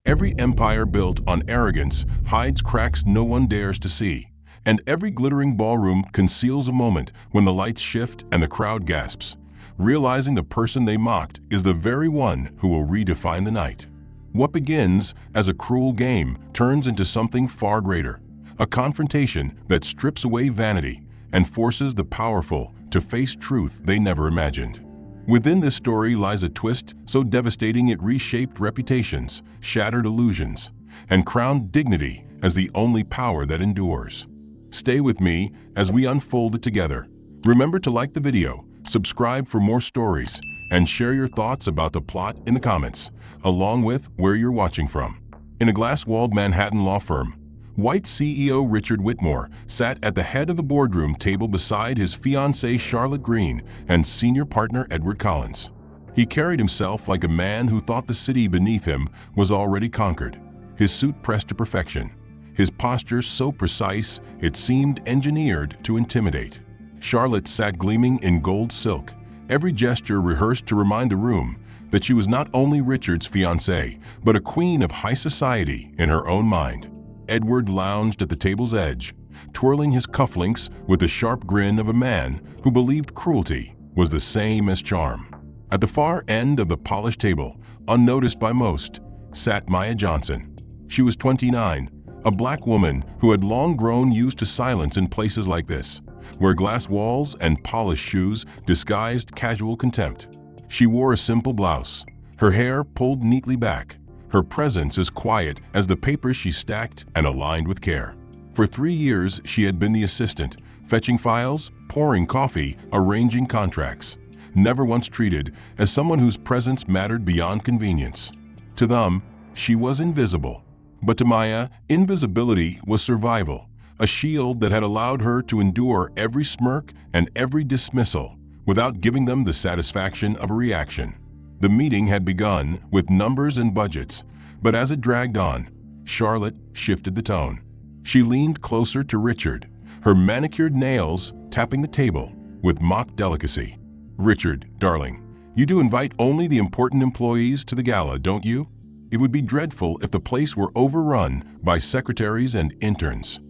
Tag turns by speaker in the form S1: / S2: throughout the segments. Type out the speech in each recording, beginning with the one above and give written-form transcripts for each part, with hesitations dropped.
S1: Every empire built on arrogance hides cracks no one dares to see, and every glittering ballroom conceals a moment when the lights shift and the crowd gasps, realizing the person they mocked is the very one who will redefine the night. What begins as a cruel game turns into something far greater, a confrontation that strips away vanity and forces the powerful to face truth they never imagined. Within this story lies a twist so devastating it reshaped reputations, shattered illusions, and crowned dignity as the only power that endures. Stay with me as we unfold it together. Remember to like the video, subscribe for more stories, and share your thoughts about the plot in the comments, along with where you're watching from. In a glass-walled Manhattan law firm, White CEO Richard Whitmore sat at the head of the boardroom table beside his fiancée Charlotte Green and senior partner Edward Collins. He carried himself like a man who thought the city beneath him was already conquered, his suit pressed to perfection, his posture so precise it seemed engineered to intimidate. Charlotte sat gleaming in gold silk, every gesture rehearsed to remind the room that she was not only Richard's fiancée, but a queen of high society in her own mind. Edward lounged at the table's edge, twirling his cufflinks with the sharp grin of a man who believed cruelty was the same as charm. At the far end of the polished table, unnoticed by most, sat Maya Johnson. She was 29, a black woman who had long grown used to silence in places like this, where glass walls and polished shoes disguised casual contempt. She wore a simple blouse, her hair pulled neatly back, her presence as quiet as the papers she stacked and aligned with care. For 3 years, she had been the assistant, fetching files, pouring coffee, arranging contracts, never once treated as someone whose presence mattered beyond convenience. To them, she was invisible. But to Maya, invisibility was survival, a shield that had allowed her to endure every smirk and every dismissal without giving them the satisfaction of a reaction. The meeting had begun with numbers and budgets, but as it dragged on, Charlotte shifted the tone. She leaned closer to Richard, her manicured nails tapping the table with mock delicacy. "Richard, darling, you do invite only the important employees to the gala, don't you? It would be dreadful if the place were overrun by secretaries and interns."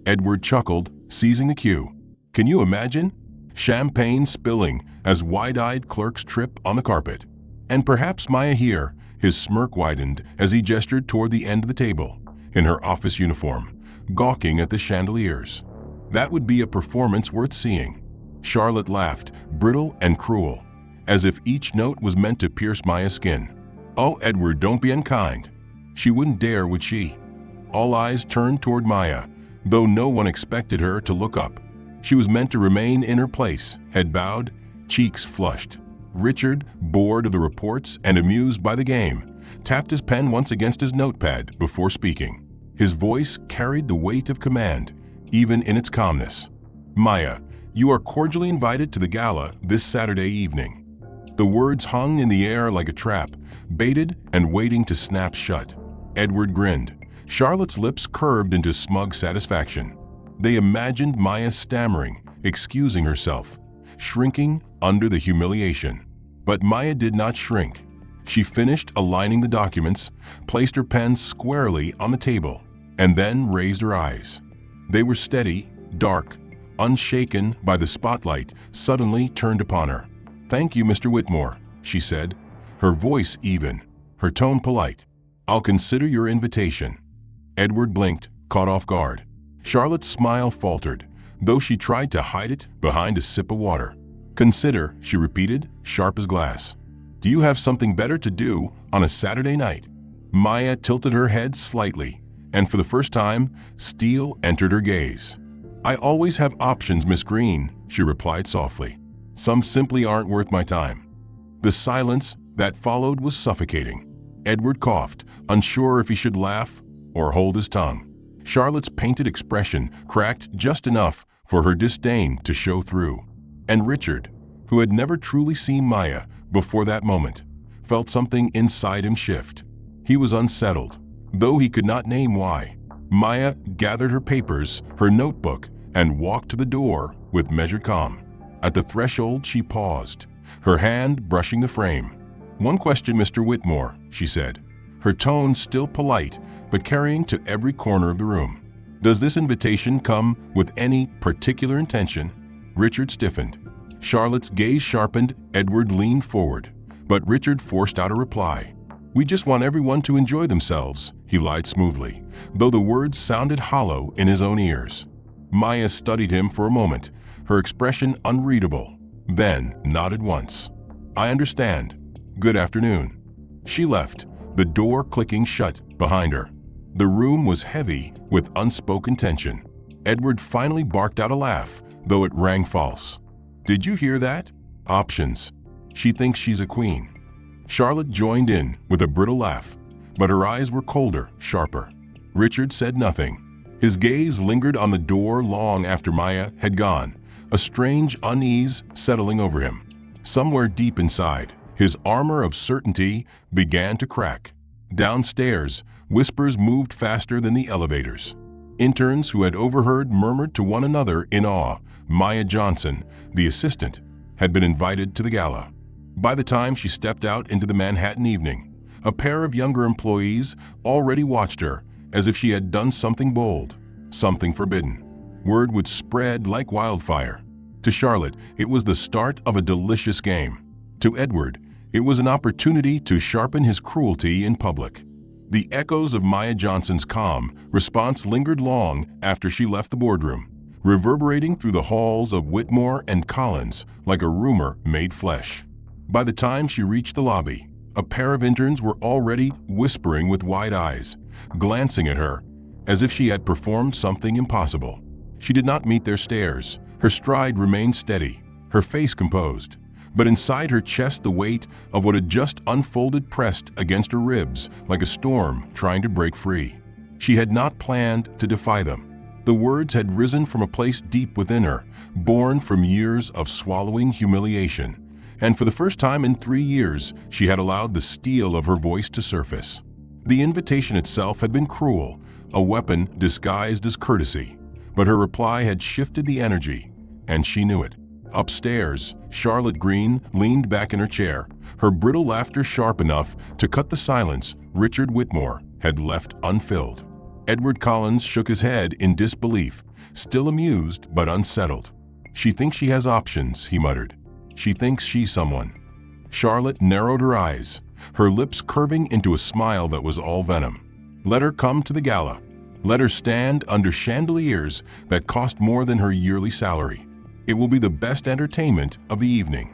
S1: Edward chuckled, seizing the cue. Can you imagine? Champagne spilling as wide-eyed clerks trip on the carpet. And perhaps Maya here, his smirk widened as he gestured toward the end of the table, in her office uniform, gawking at the chandeliers. That would be a performance worth seeing. Charlotte laughed, brittle and cruel, as if each note was meant to pierce Maya's skin. "Oh, Edward, don't be unkind." She wouldn't dare, would she? All eyes turned toward Maya, though no one expected her to look up. She was meant to remain in her place, head bowed, cheeks flushed. Richard, bored of the reports and amused by the game, tapped his pen once against his notepad before speaking. His voice carried the weight of command, even in its calmness. "Maya, you are cordially invited to the gala this Saturday evening." The words hung in the air like a trap, baited and waiting to snap shut. Edward grinned. Charlotte's lips curved into smug satisfaction. They imagined Maya stammering, excusing herself, shrinking under the humiliation. But Maya did not shrink. She finished aligning the documents, placed her pen squarely on the table, and then raised her eyes. They were steady, dark, unshaken by the spotlight suddenly turned upon her. "Thank you, Mr. Whitmore," she said, her voice even, her tone polite. "I'll consider your invitation." Edward blinked, caught off guard. Charlotte's smile faltered, though she tried to hide it behind a sip of water. "Consider," she repeated, sharp as glass. "Do you have something better to do on a Saturday night?" Maya tilted her head slightly, and for the first time, steel entered her gaze. "I always have options, Miss Green," she replied softly. "Some simply aren't worth my time." The silence that followed was suffocating. Edward coughed, unsure if he should laugh or hold his tongue. Charlotte's painted expression cracked just enough for her disdain to show through. And Richard, who had never truly seen Maya before that moment, felt something inside him shift. He was unsettled, though he could not name why. Maya gathered her papers, her notebook, and walked to the door with measured calm. At the threshold, she paused, her hand brushing the frame. "One question, Mr. Whitmore," she said, her tone still polite but carrying to every corner of the room. "Does this invitation come with any particular intention?" Richard stiffened. Charlotte's gaze sharpened. Edward leaned forward, but Richard forced out a reply. "We just want everyone to enjoy themselves," he lied smoothly, though the words sounded hollow in his own ears. Maya studied him for a moment, her expression unreadable, then nodded once. "I understand. Good afternoon." She left, the door clicking shut behind her. The room was heavy with unspoken tension. Edward finally barked out a laugh, though it rang false. "Did you hear that? Options. She thinks she's a queen." Charlotte joined in with a brittle laugh, but her eyes were colder, sharper. Richard said nothing. His gaze lingered on the door long after Maya had gone, a strange unease settling over him. Somewhere deep inside, his armor of certainty began to crack. Downstairs, whispers moved faster than the elevators. Interns who had overheard murmured to one another in awe. Maya Johnson, the assistant, had been invited to the gala. By the time she stepped out into the Manhattan evening, a pair of younger employees already watched her as if she had done something bold, something forbidden. Word would spread like wildfire. To Charlotte, it was the start of a delicious game. To Edward, it was an opportunity to sharpen his cruelty in public. The echoes of Maya Johnson's calm response lingered long after she left the boardroom, reverberating through the halls of Whitmore and Collins like a rumor made flesh. By the time she reached the lobby, a pair of interns were already whispering with wide eyes, glancing at her as if she had performed something impossible. She did not meet their stares. Her stride remained steady, her face composed, but inside her chest the weight of what had just unfolded pressed against her ribs like a storm trying to break free. She had not planned to defy them. The words had risen from a place deep within her, born from years of swallowing humiliation. And for the first time in 3 years, she had allowed the steel of her voice to surface. The invitation itself had been cruel, a weapon disguised as courtesy. But her reply had shifted the energy, and she knew it. Upstairs, Charlotte Green leaned back in her chair, her brittle laughter sharp enough to cut the silence Richard Whitmore had left unfilled. Edward Collins shook his head in disbelief, still amused but unsettled. "She thinks she has options," he muttered. "She thinks she's someone." Charlotte narrowed her eyes, her lips curving into a smile that was all venom. Let her come to the gala. Let her stand under chandeliers that cost more than her yearly salary. It will be the best entertainment of the evening.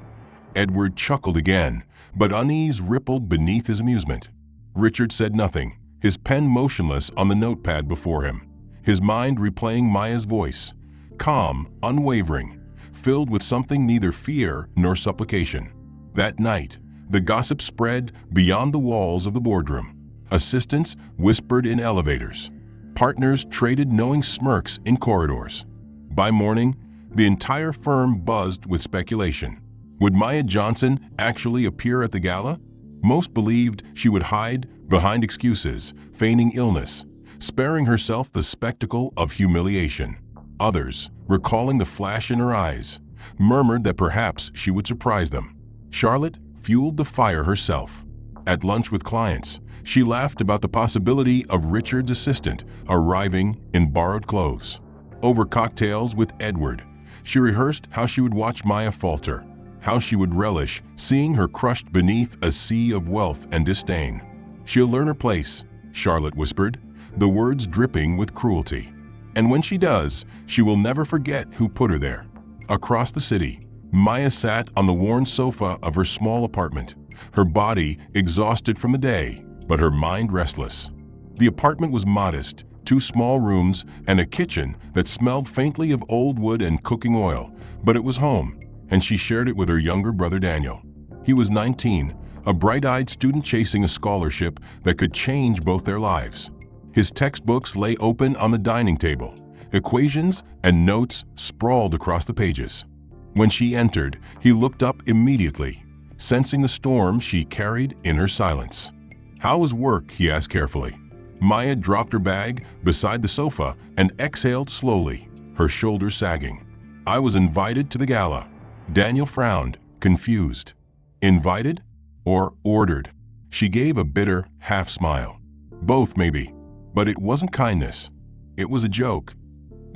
S1: Edward chuckled again, but unease rippled beneath his amusement. Richard said nothing, his pen motionless on the notepad before him, his mind replaying Maya's voice, calm, unwavering, filled with something neither fear nor supplication. That night, the gossip spread beyond the walls of the boardroom. Assistants whispered in elevators. Partners traded knowing smirks in corridors. By morning, the entire firm buzzed with speculation. Would Maya Johnson actually appear at the gala? Most believed she would hide behind excuses, feigning illness, sparing herself the spectacle of humiliation. Others, recalling the flash in her eyes, murmured that perhaps she would surprise them. Charlotte fueled the fire herself. At lunch with clients, she laughed about the possibility of Richard's assistant arriving in borrowed clothes. Over cocktails with Edward, she rehearsed how she would watch Maya falter, how she would relish seeing her crushed beneath a sea of wealth and disdain. "She'll learn her place," Charlotte whispered, the words dripping with cruelty. "And when she does, she will never forget who put her there." Across the city, Maya sat on the worn sofa of her small apartment, her body exhausted from the day, but her mind restless. The apartment was modest, 2 small rooms and a kitchen that smelled faintly of old wood and cooking oil, but it was home, and she shared it with her younger brother Daniel. He was 19, a bright-eyed student chasing a scholarship that could change both their lives. His textbooks lay open on the dining table, equations and notes sprawled across the pages. When she entered, he looked up immediately, sensing the storm she carried in her silence. "How was work?" he asked carefully. Maya dropped her bag beside the sofa and exhaled slowly, her shoulders sagging. "I was invited to the gala." Daniel frowned, confused. Invited or ordered? She gave a bitter half smile. Both, maybe. But it wasn't kindness. It was a joke.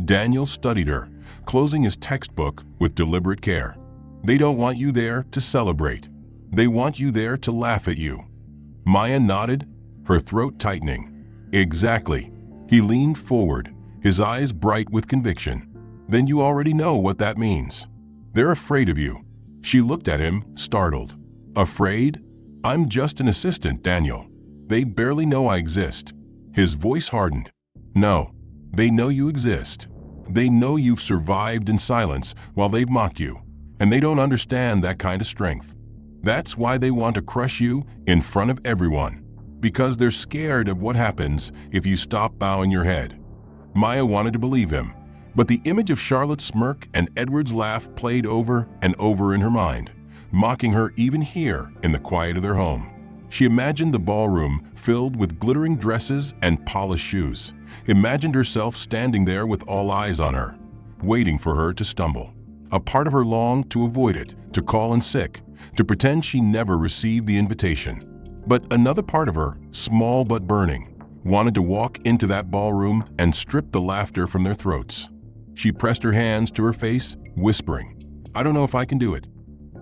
S1: Daniel studied her, closing his textbook with deliberate care. They don't want you there to celebrate. They want you there to laugh at you. Maya nodded, her throat tightening. Exactly. He leaned forward, his eyes bright with conviction. Then you already know what that means. They're afraid of you. She looked at him, startled. Afraid? I'm just an assistant, Daniel. They barely know I exist. His voice hardened. No, they know you exist. They know you've survived in silence while they've mocked you, and they don't understand that kind of strength. That's why they want to crush you in front of everyone, because they're scared of what happens if you stop bowing your head. Maya wanted to believe him, but the image of Charlotte's smirk and Edward's laugh played over and over in her mind, mocking her even here in the quiet of their home. She imagined the ballroom filled with glittering dresses and polished shoes, imagined herself standing there with all eyes on her, waiting for her to stumble. A part of her longed to avoid it, to call in sick, to pretend she never received the invitation. But another part of her, small but burning, wanted to walk into that ballroom and strip the laughter from their throats. She pressed her hands to her face, whispering, I don't know if I can do it.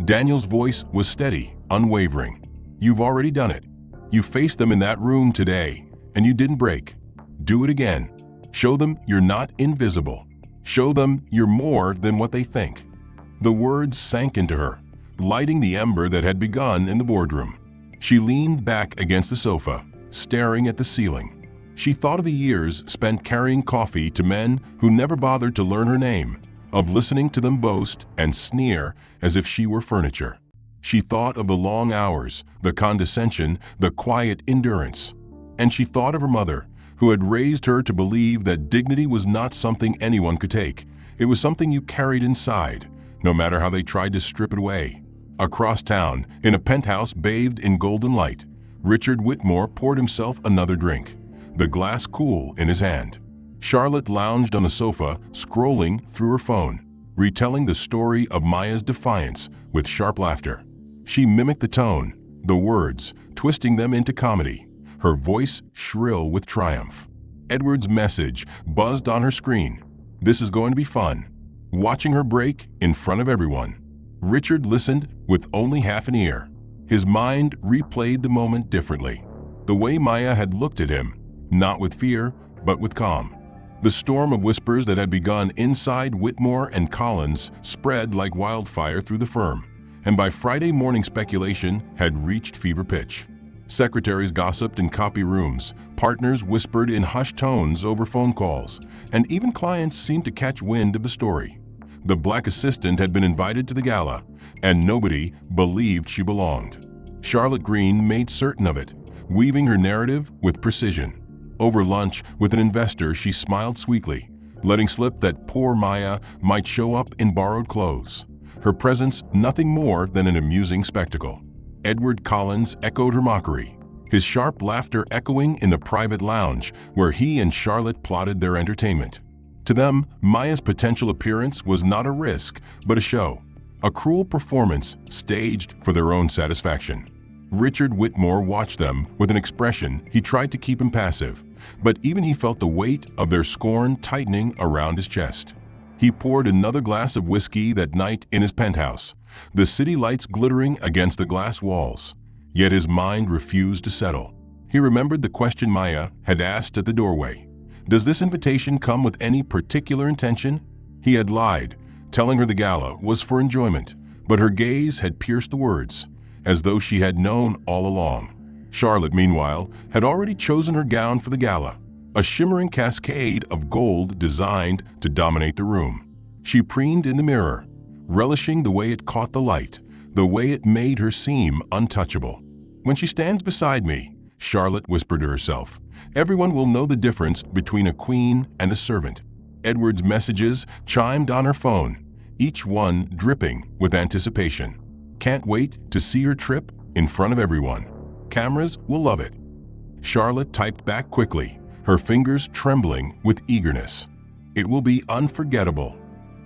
S1: Daniel's voice was steady, unwavering. You've already done it. You faced them in that room today, and you didn't break. Do it again. Show them you're not invisible. Show them you're more than what they think. The words sank into her, lighting the ember that had begun in the boardroom. She leaned back against the sofa, staring at the ceiling. She thought of the years spent carrying coffee to men who never bothered to learn her name, of listening to them boast and sneer as if she were furniture. She thought of the long hours, the condescension, the quiet endurance. And she thought of her mother, who had raised her to believe that dignity was not something anyone could take. It was something you carried inside, no matter how they tried to strip it away. Across town, in a penthouse bathed in golden light, Richard Whitmore poured himself another drink, the glass cool in his hand. Charlotte lounged on the sofa, scrolling through her phone, retelling the story of Maya's defiance with sharp laughter. She mimicked the tone, the words, twisting them into comedy, her voice shrill with triumph. Edward's message buzzed on her screen. This is going to be fun. Watching her break in front of everyone. Richard listened with only half an ear. His mind replayed the moment differently. The way Maya had looked at him, not with fear, but with calm. The storm of whispers that had begun inside Whitmore and Collins spread like wildfire through the firm, and by Friday morning speculation had reached fever pitch. Secretaries gossiped in copy rooms, partners whispered in hushed tones over phone calls, and even clients seemed to catch wind of the story. The black assistant had been invited to the gala, and nobody believed she belonged. Charlotte Green made certain of it, weaving her narrative with precision. Over lunch with an investor, she smiled sweetly, letting slip that poor Maya might show up in borrowed clothes, her presence nothing more than an amusing spectacle. Edward Collins echoed her mockery, his sharp laughter echoing in the private lounge where he and Charlotte plotted their entertainment. To them, Maya's potential appearance was not a risk, but a show, a cruel performance staged for their own satisfaction. Richard Whitmore watched them with an expression he tried to keep impassive, but even he felt the weight of their scorn tightening around his chest. He poured another glass of whiskey that night in his penthouse, the city lights glittering against the glass walls. Yet his mind refused to settle. He remembered the question Maya had asked at the doorway. Does this invitation come with any particular intention? He had lied, telling her the gala was for enjoyment, but her gaze had pierced the words, as though she had known all along. Charlotte, meanwhile, had already chosen her gown for the gala, a shimmering cascade of gold designed to dominate the room. She preened in the mirror, relishing the way it caught the light, the way it made her seem untouchable. When she stands beside me, Charlotte whispered to herself, everyone will know the difference between a queen and a servant. Edward's messages chimed on her phone, each one dripping with anticipation. Can't wait to see her trip in front of everyone. Cameras will love it. Charlotte typed back quickly, her fingers trembling with eagerness. It will be unforgettable.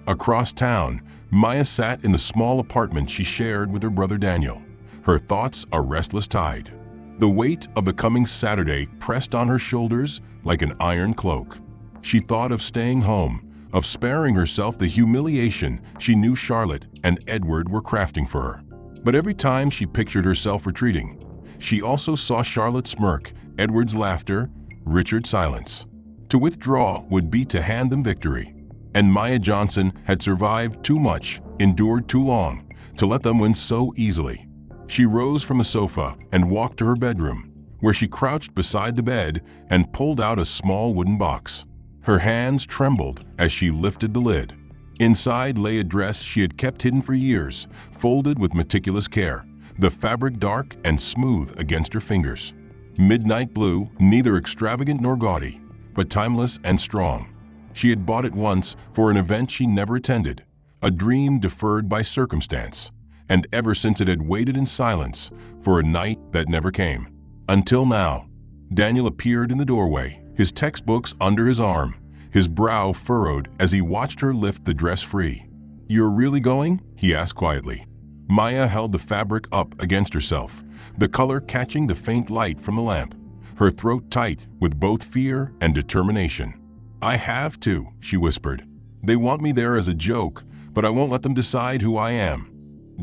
S1: Across town, Maya sat in the small apartment she shared with her brother Daniel, her thoughts a restless tide. The weight of the coming Saturday pressed on her shoulders like an iron cloak. She thought of staying home, of sparing herself the humiliation she knew Charlotte and Edward were crafting for her. But every time she pictured herself retreating, she also saw Charlotte smirk, Edward's laughter, Richard's silence. To withdraw would be to hand them victory. And Maya Johnson had survived too much, endured too long, to let them win so easily. She rose from the sofa and walked to her bedroom, where she crouched beside the bed and pulled out a small wooden box. Her hands trembled as she lifted the lid. Inside lay a dress she had kept hidden for years, folded with meticulous care, the fabric dark and smooth against her fingers. Midnight blue, neither extravagant nor gaudy, but timeless and strong. She had bought it once for an event she never attended, a dream deferred by circumstance, and ever since it had waited in silence for a night that never came. Until now. Daniel appeared in the doorway, his textbooks under his arm, his brow furrowed as he watched her lift the dress free. "You're really going?" he asked quietly. Maya held the fabric up against herself, the color catching the faint light from the lamp, her throat tight with both fear and determination. "I have to," she whispered. "They want me there as a joke, but I won't let them decide who I am."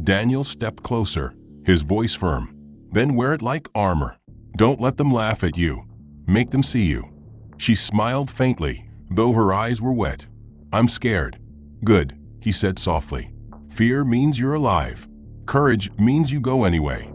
S1: Daniel stepped closer, his voice firm. "Then wear it like armor. Don't let them laugh at you. Make them see you." She smiled faintly, though her eyes were wet. "I'm scared." "Good," he said softly. "Fear means you're alive. Courage means you go anyway."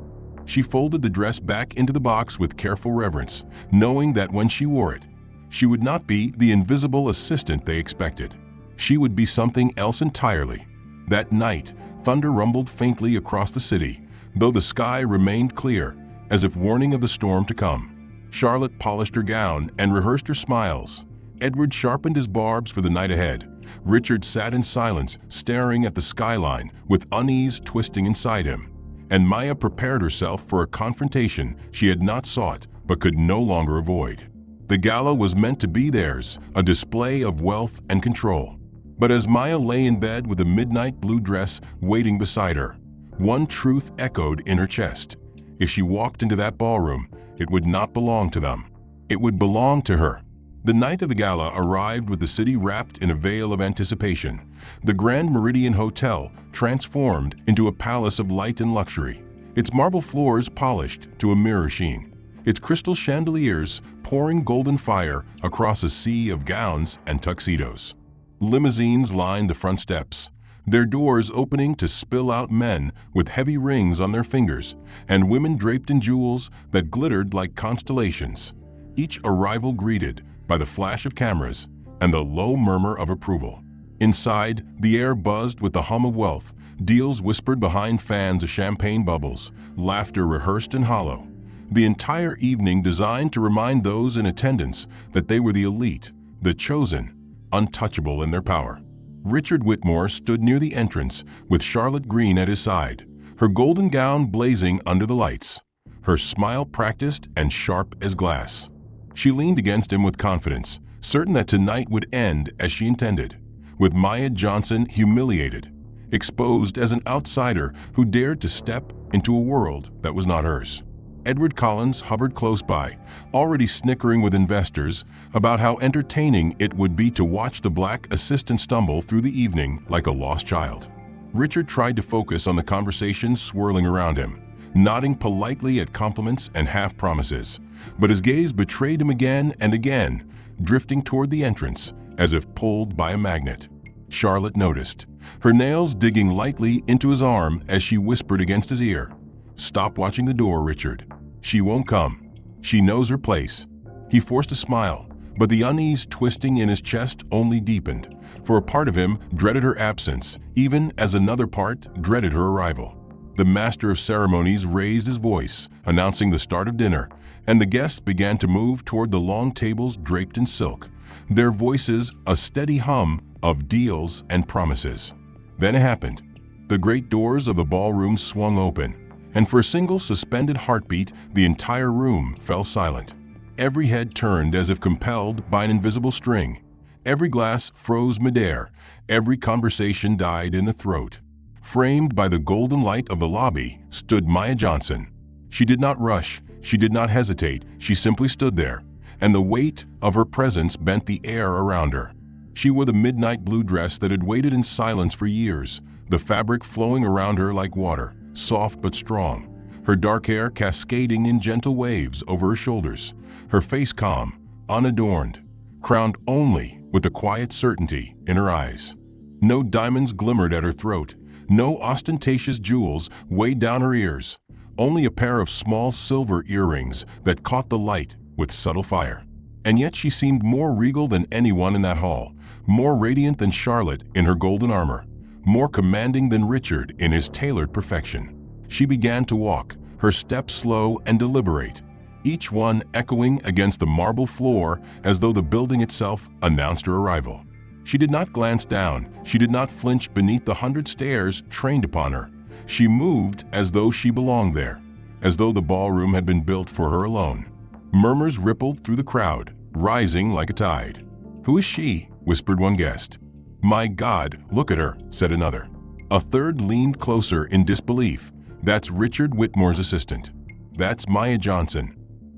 S1: She folded the dress back into the box with careful reverence, knowing that when she wore it, she would not be the invisible assistant they expected. She would be something else entirely. That night, thunder rumbled faintly across the city, though the sky remained clear, as if warning of the storm to come. Charlotte polished her gown and rehearsed her smiles. Edward sharpened his barbs for the night ahead. Richard sat in silence, staring at the skyline, with unease twisting inside him. And Maya prepared herself for a confrontation she had not sought but could no longer avoid. The gala was meant to be theirs, a display of wealth and control. But as Maya lay in bed with a midnight blue dress waiting beside her, one truth echoed in her chest. If she walked into that ballroom, it would not belong to them. It would belong to her. The night of the gala arrived with the city wrapped in a veil of anticipation. The Grand Meridian Hotel transformed into a palace of light and luxury, its marble floors polished to a mirror sheen, its crystal chandeliers pouring golden fire across a sea of gowns and tuxedos. Limousines lined the front steps, their doors opening to spill out men with heavy rings on their fingers and women draped in jewels that glittered like constellations, each arrival greeted by the flash of cameras and the low murmur of approval. Inside, the air buzzed with the hum of wealth, deals whispered behind fans of champagne bubbles, laughter rehearsed and hollow. The entire evening designed to remind those in attendance that they were the elite, the chosen, untouchable in their power. Richard Whitmore stood near the entrance with Charlotte Green at his side, her golden gown blazing under the lights, her smile practiced and sharp as glass. She leaned against him with confidence, certain that tonight would end as she intended, with Maya Johnson humiliated, exposed as an outsider who dared to step into a world that was not hers. Edward Collins hovered close by, already snickering with investors about how entertaining it would be to watch the black assistant stumble through the evening like a lost child. Richard tried to focus on the conversation swirling around him, nodding politely at compliments and half-promises, but his gaze betrayed him again and again, drifting toward the entrance as if pulled by a magnet. Charlotte noticed, her nails digging lightly into his arm as she whispered against his ear, "Stop watching the door, Richard. She won't come. She knows her place." He forced a smile, but the unease twisting in his chest only deepened, for a part of him dreaded her absence, even as another part dreaded her arrival. The master of ceremonies raised his voice, announcing the start of dinner, and the guests began to move toward the long tables draped in silk, their voices a steady hum of deals and promises. Then it happened. The great doors of the ballroom swung open, and for a single suspended heartbeat, the entire room fell silent. Every head turned as if compelled by an invisible string. Every glass froze midair. Every conversation died in the throat. Framed by the golden light of the lobby stood Maya Johnson. She did not rush, she did not hesitate, she simply stood there, and the weight of her presence bent the air around her. She wore the midnight blue dress that had waited in silence for years, the fabric flowing around her like water, soft but strong, her dark hair cascading in gentle waves over her shoulders, her face calm, unadorned, crowned only with the quiet certainty in her eyes. No diamonds glimmered at her throat, no ostentatious jewels weighed down her ears, only a pair of small silver earrings that caught the light with subtle fire. And yet she seemed more regal than anyone in that hall, more radiant than Charlotte in her golden armor, more commanding than Richard in his tailored perfection. She began to walk, her steps slow and deliberate, each one echoing against the marble floor as though the building itself announced her arrival. She did not glance down, she did not flinch beneath the 100 stares trained upon her. She moved as though she belonged there, as though the ballroom had been built for her alone. Murmurs rippled through the crowd, rising like a tide. "Who is she?" whispered one guest. "My God, look at her," said another. A third leaned closer in disbelief. "That's Richard Whitmore's assistant. That's Maya Johnson."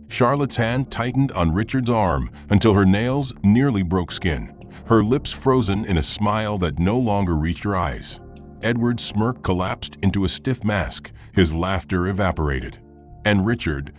S1: Charlotte's hand tightened on Richard's arm until her nails nearly broke skin, her lips frozen in a smile that no longer reached her eyes. Edward's smirk collapsed into a stiff mask, his laughter evaporated. And Richard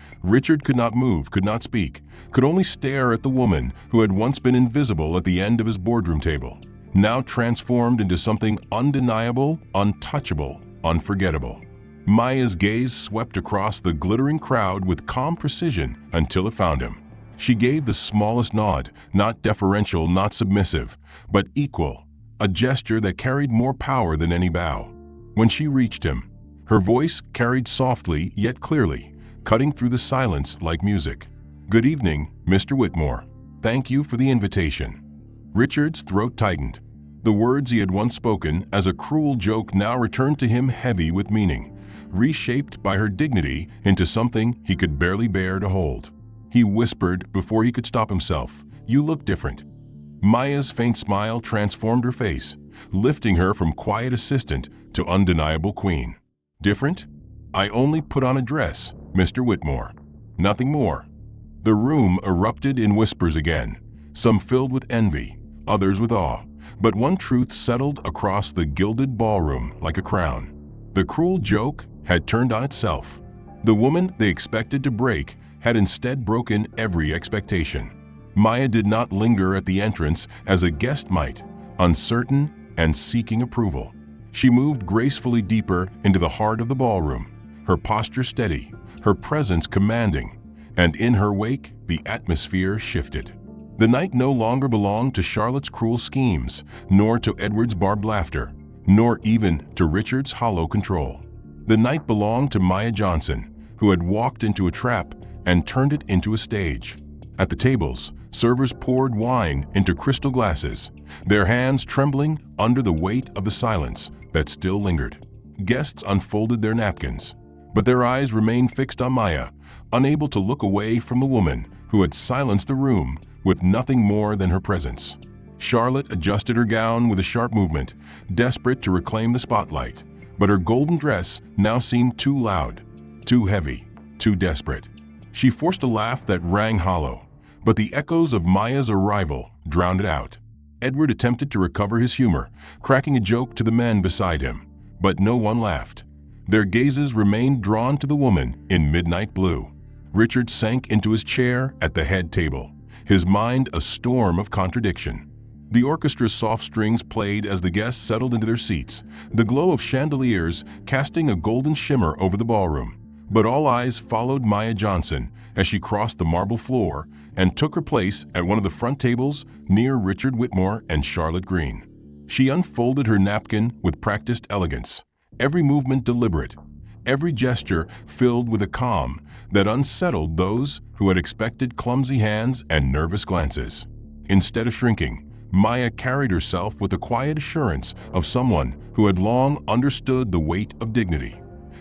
S1: could not move, could not speak, could only stare at the woman who had once been invisible at the end of his boardroom table, now transformed into something undeniable, untouchable, unforgettable. Maya's gaze swept across the glittering crowd with calm precision until it found him. She gave the smallest nod, not deferential, not submissive, but equal, a gesture that carried more power than any bow. When she reached him, her voice carried softly yet clearly, cutting through the silence like music. "Good evening, Mr. Whitmore. Thank you for the invitation." Richard's throat tightened. The words he had once spoken as a cruel joke now returned to him heavy with meaning, reshaped by her dignity into something he could barely bear to hold. He whispered before he could stop himself, "You look different." Maya's faint smile transformed her face, lifting her from quiet assistant to undeniable queen. "Different? I only put on a dress, Mr. Whitmore. Nothing more." The room erupted in whispers again, some filled with envy, others with awe, but one truth settled across the gilded ballroom like a crown. The cruel joke had turned on itself. The woman they expected to break had instead broken every expectation. Maya did not linger at the entrance as a guest might, uncertain and seeking approval. She moved gracefully deeper into the heart of the ballroom, her posture steady, her presence commanding, and in her wake the atmosphere shifted. The night no longer belonged to Charlotte's cruel schemes, nor to Edward's barbed laughter, nor even to Richard's hollow control. The night belonged to Maya Johnson, who had walked into a trap and turned it into a stage. At the tables, servers poured wine into crystal glasses, their hands trembling under the weight of the silence that still lingered. Guests unfolded their napkins, but their eyes remained fixed on Maya, unable to look away from the woman who had silenced the room with nothing more than her presence. Charlotte adjusted her gown with a sharp movement, desperate to reclaim the spotlight, but her golden dress now seemed too loud, too heavy, too desperate. She forced a laugh that rang hollow, but the echoes of Maya's arrival drowned it out. Edward attempted to recover his humor, cracking a joke to the men beside him, but no one laughed. Their gazes remained drawn to the woman in midnight blue. Richard sank into his chair at the head table, his mind a storm of contradiction. The orchestra's soft strings played as the guests settled into their seats, the glow of chandeliers casting a golden shimmer over the ballroom. But all eyes followed Maya Johnson as she crossed the marble floor and took her place at one of the front tables near Richard Whitmore and Charlotte Green. She unfolded her napkin with practiced elegance, every movement deliberate, every gesture filled with a calm that unsettled those who had expected clumsy hands and nervous glances. Instead of shrinking, Maya carried herself with the quiet assurance of someone who had long understood the weight of dignity.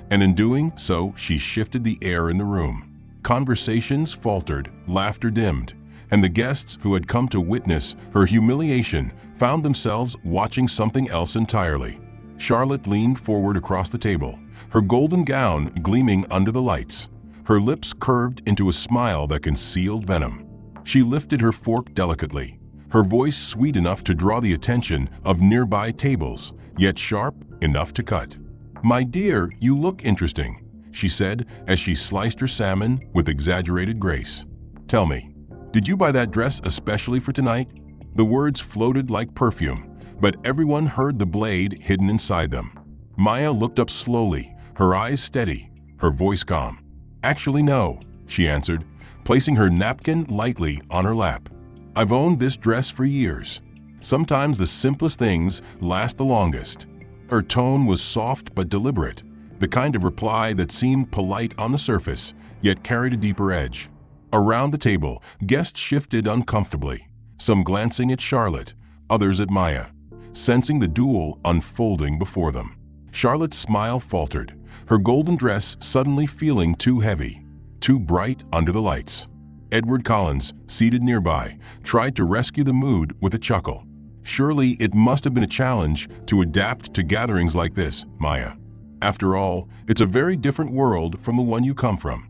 S1: And in doing so, she shifted the air in the room. Conversations faltered, laughter dimmed, and the guests who had come to witness her humiliation found themselves watching something else entirely. Charlotte leaned forward across the table, her golden gown gleaming under the lights, her lips curved into a smile that concealed venom. She lifted her fork delicately, her voice sweet enough to draw the attention of nearby tables, yet sharp enough to cut. "My dear, you look interesting," she said as she sliced her salmon with exaggerated grace. "Tell me, did you buy that dress especially for tonight?" The words floated like perfume, but everyone heard the blade hidden inside them. Maya looked up slowly, her eyes steady, her voice calm. "Actually, no," she answered, placing her napkin lightly on her lap. "I've owned this dress for years. Sometimes the simplest things last the longest." Her tone was soft but deliberate, the kind of reply that seemed polite on the surface, yet carried a deeper edge. Around the table, guests shifted uncomfortably, some glancing at Charlotte, others at Maya, sensing the duel unfolding before them. Charlotte's smile faltered, her golden dress suddenly feeling too heavy, too bright under the lights. Edward Collins, seated nearby, tried to rescue the mood with a chuckle. "Surely it must have been a challenge to adapt to gatherings like this, Maya. After all, it's a very different world from the one you come from."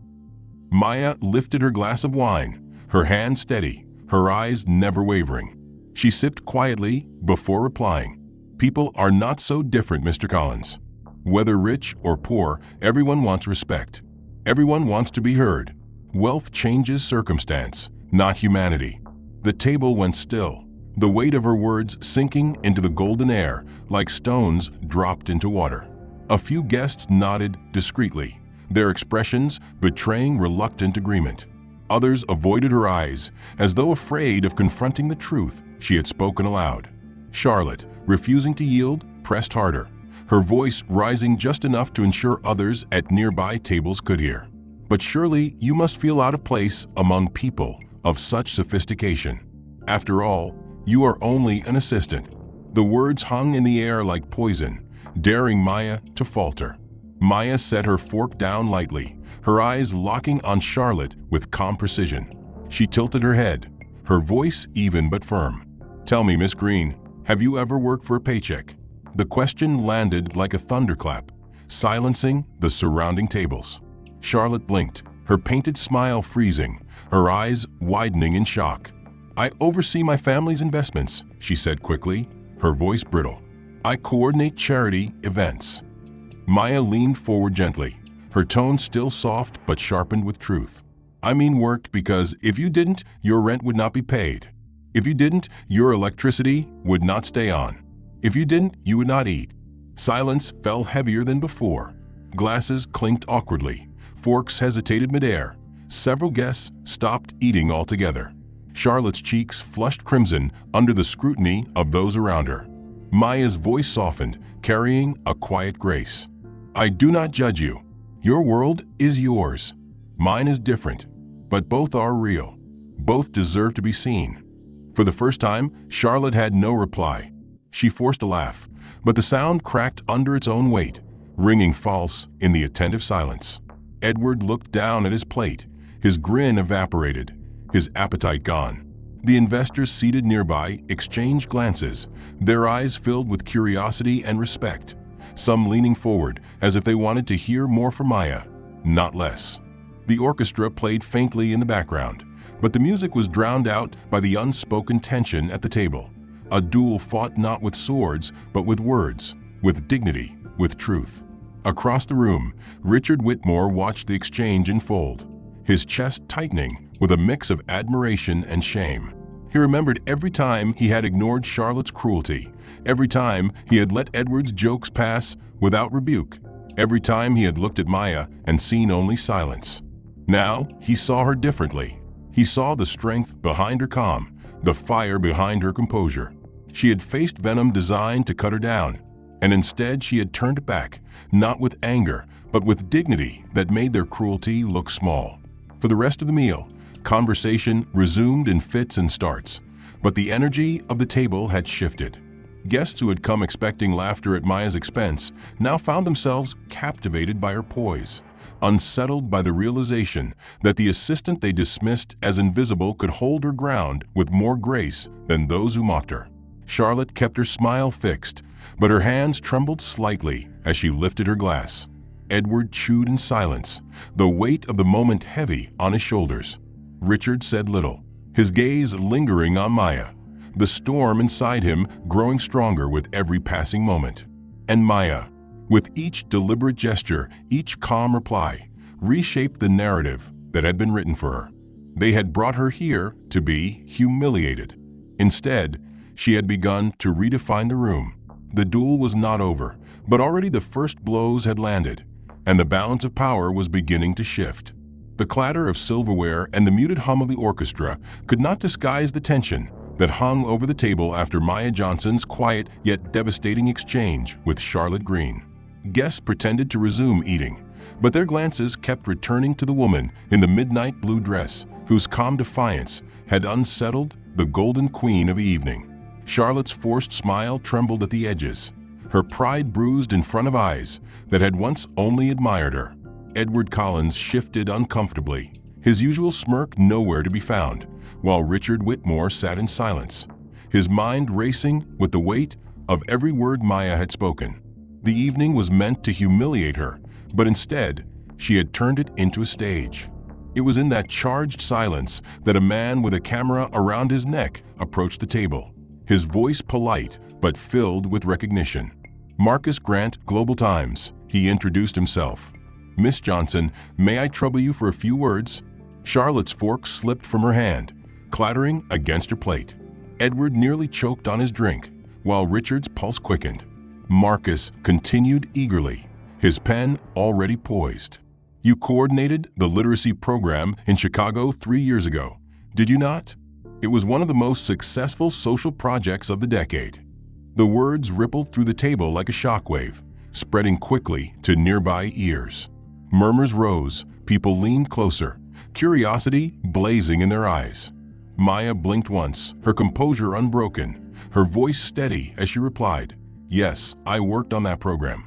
S1: Maya lifted her glass of wine, her hand steady, her eyes never wavering. She sipped quietly before replying. "People are not so different, Mr. Collins. Whether rich or poor, everyone wants respect. Everyone wants to be heard. Wealth changes circumstance, not humanity." The table went still, the weight of her words sinking into the golden air like stones dropped into water. A few guests nodded discreetly, their expressions betraying reluctant agreement. Others avoided her eyes, as though afraid of confronting the truth she had spoken aloud. Charlotte, refusing to yield, pressed harder, her voice rising just enough to ensure others at nearby tables could hear. "But surely you must feel out of place among people of such sophistication. After all, you are only an assistant." The words hung in the air like poison, daring Maya to falter. Maya set her fork down lightly, her eyes locking on Charlotte with calm precision. She tilted her head, her voice even but firm. "Tell me, Miss Green, have you ever worked for a paycheck?" The question landed like a thunderclap, silencing the surrounding tables. Charlotte blinked, her painted smile freezing, her eyes widening in shock. "I oversee my family's investments," she said quickly, her voice brittle. "I coordinate charity events." Maya leaned forward gently, her tone still soft but sharpened with truth. "I mean worked because if you didn't, your rent would not be paid. If you didn't, your electricity would not stay on. If you didn't, you would not eat." Silence fell heavier than before. Glasses clinked awkwardly, forks hesitated midair. Several guests stopped eating altogether. Charlotte's cheeks flushed crimson under the scrutiny of those around her. Maya's voice softened, carrying a quiet grace. "I do not judge you. Your world is yours. Mine is different, but both are real. Both deserve to be seen." For the first time, Charlotte had no reply. She forced a laugh, but the sound cracked under its own weight, ringing false in the attentive silence. Edward looked down at his plate, his grin evaporated, his appetite gone. The investors seated nearby exchanged glances, their eyes filled with curiosity and respect, some leaning forward as if they wanted to hear more from Maya, not less. The orchestra played faintly in the background, but the music was drowned out by the unspoken tension at the table. A duel fought not with swords, but with words, with dignity, with truth. Across the room, Richard Whitmore watched the exchange unfold, his chest tightening with a mix of admiration and shame. He remembered every time he had ignored Charlotte's cruelty, every time he had let Edward's jokes pass without rebuke, every time he had looked at Maya and seen only silence. Now he saw her differently. He saw the strength behind her calm, the fire behind her composure. She had faced venom designed to cut her down, and instead she had turned it back, not with anger, but with dignity that made their cruelty look small. For the rest of the meal, conversation resumed in fits and starts, but the energy of the table had shifted. Guests who had come expecting laughter at Maya's expense now found themselves captivated by her poise, unsettled by the realization that the assistant they dismissed as invisible could hold her ground with more grace than those who mocked her. Charlotte kept her smile fixed, but her hands trembled slightly as she lifted her glass. Edward chewed in silence, the weight of the moment heavy on his shoulders. Richard said little, his gaze lingering on Maya, the storm inside him growing stronger with every passing moment. And Maya, with each deliberate gesture, each calm reply, reshaped the narrative that had been written for her. They had brought her here to be humiliated. Instead, she had begun to redefine the room. The duel was not over, but already the first blows had landed, and the balance of power was beginning to shift. The clatter of silverware and the muted hum of the orchestra could not disguise the tension that hung over the table after Maya Johnson's quiet yet devastating exchange with Charlotte Green. Guests pretended to resume eating, but their glances kept returning to the woman in the midnight blue dress whose calm defiance had unsettled the golden queen of the evening. Charlotte's forced smile trembled at the edges, her pride bruised in front of eyes that had once only admired her. Edward Collins shifted uncomfortably, his usual smirk nowhere to be found, while Richard Whitmore sat in silence, his mind racing with the weight of every word Maya had spoken. The evening was meant to humiliate her, but instead, she had turned it into a stage. It was in that charged silence that a man with a camera around his neck approached the table, his voice polite but filled with recognition. Marcus Grant, Global Times, he introduced himself. "Miss Johnson, may I trouble you for a few words?" Charlotte's fork slipped from her hand, clattering against her plate. Edward nearly choked on his drink, while Richard's pulse quickened. Marcus continued eagerly, his pen already poised. "You coordinated the literacy program in Chicago 3 years ago, did you not? It was one of the most successful social projects of the decade." The words rippled through the table like a shockwave, spreading quickly to nearby ears. Murmurs rose, people leaned closer, curiosity blazing in their eyes. Maya blinked once, her composure unbroken, her voice steady as she replied, "Yes, I worked on that program."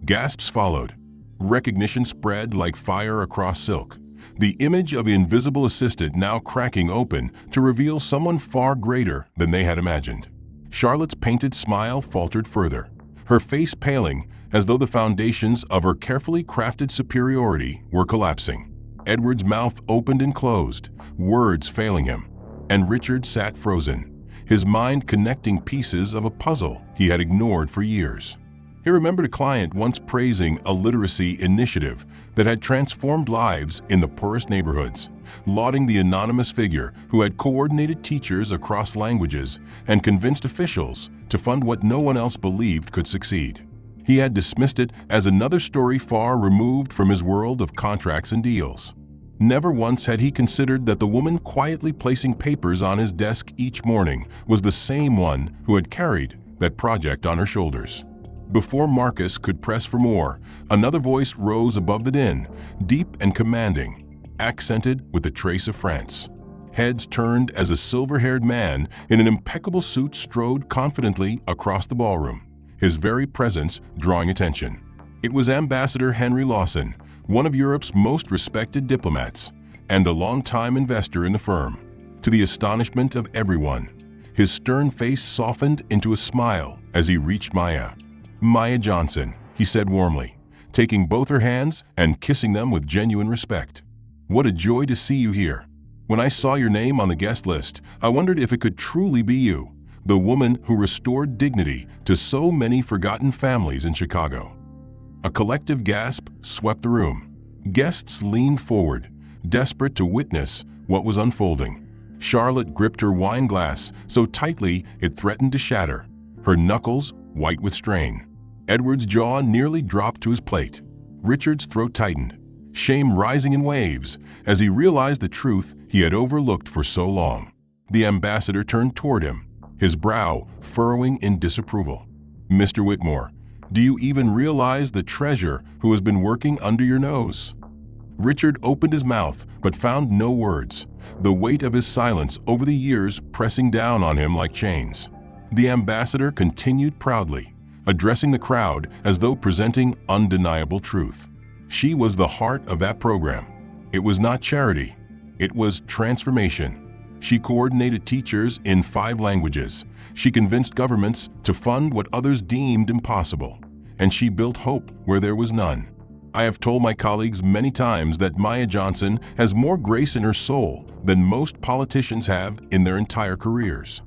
S1: Gasps followed. Recognition spread like fire across silk, the image of the invisible assistant now cracking open to reveal someone far greater than they had imagined. Charlotte's painted smile faltered further, her face paling as though the foundations of her carefully crafted superiority were collapsing. Edward's mouth opened and closed, words failing him, and Richard sat frozen, his mind connecting pieces of a puzzle he had ignored for years. He remembered a client once praising a literacy initiative that had transformed lives in the poorest neighborhoods, lauding the anonymous figure who had coordinated teachers across languages and convinced officials to fund what no one else believed could succeed. He had dismissed it as another story far removed from his world of contracts and deals. Never once had he considered that the woman quietly placing papers on his desk each morning was the same one who had carried that project on her shoulders. Before Marcus could press for more, another voice rose above the din, deep and commanding, accented with a trace of France. Heads turned as a silver-haired man in an impeccable suit strode confidently across the ballroom, his very presence drawing attention. It was Ambassador Henry Lawson, one of Europe's most respected diplomats, and a longtime investor in the firm. To the astonishment of everyone, his stern face softened into a smile as he reached Maya. "Maya Johnson," he said warmly, taking both her hands and kissing them with genuine respect. "What a joy to see you here. When I saw your name on the guest list, I wondered if it could truly be you, the woman who restored dignity to so many forgotten families in Chicago." A collective gasp swept the room. Guests leaned forward, desperate to witness what was unfolding. Charlotte gripped her wine glass so tightly it threatened to shatter, her knuckles white with strain. Edward's jaw nearly dropped to his plate. Richard's throat tightened, shame rising in waves as he realized the truth he had overlooked for so long. The ambassador turned toward him, his brow furrowing in disapproval. "Mr. Whitmore, do you even realize the treasure who has been working under your nose?" Richard opened his mouth but found no words, the weight of his silence over the years pressing down on him like chains. The ambassador continued proudly, addressing the crowd as though presenting undeniable truth. She was the heart of that program. It was not charity, it was transformation. She coordinated teachers in 5 languages. She convinced governments to fund what others deemed impossible. And she built hope where there was none. I have told my colleagues many times that Maya Johnson has more grace in her soul than most politicians have in their entire careers."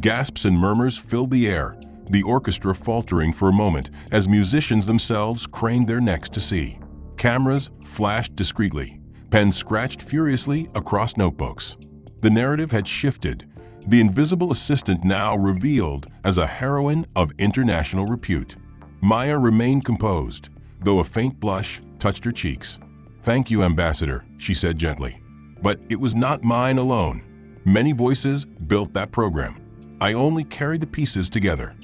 S1: Gasps and murmurs filled the air, the orchestra faltering for a moment as musicians themselves craned their necks to see. Cameras flashed discreetly, pens scratched furiously across notebooks. The narrative had shifted, the invisible assistant now revealed as a heroine of international repute. Maya remained composed, though a faint blush touched her cheeks. "Thank you, Ambassador," she said gently. "But it was not mine alone. Many voices built that program. I only carried the pieces together."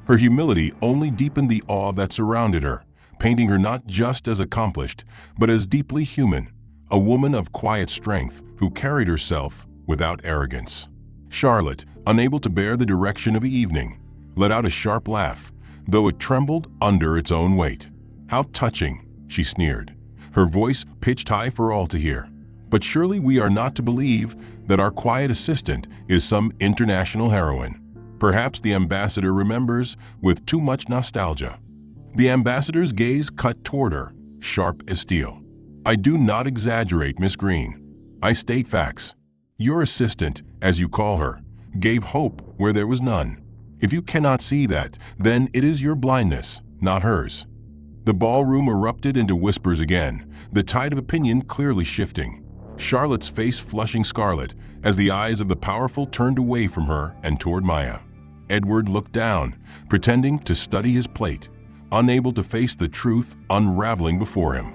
S1: Her humility only deepened the awe that surrounded her, painting her not just as accomplished, but as deeply human, a woman of quiet strength who carried herself without arrogance. Charlotte, unable to bear the direction of the evening, let out a sharp laugh, though it trembled under its own weight. "How touching," she sneered, her voice pitched high for all to hear. "But surely we are not to believe that our quiet assistant is some international heroine." Perhaps the ambassador remembers with too much nostalgia. The ambassador's gaze cut toward her, sharp as steel. "I do not exaggerate, Miss Green. I state facts. Your assistant, as you call her, gave hope where there was none. If you cannot see that, then it is your blindness, not hers." The ballroom erupted into whispers again, the tide of opinion clearly shifting. Charlotte's face flushing scarlet as the eyes of the powerful turned away from her and toward Maya. Edward looked down, pretending to study his plate, unable to face the truth unraveling before him.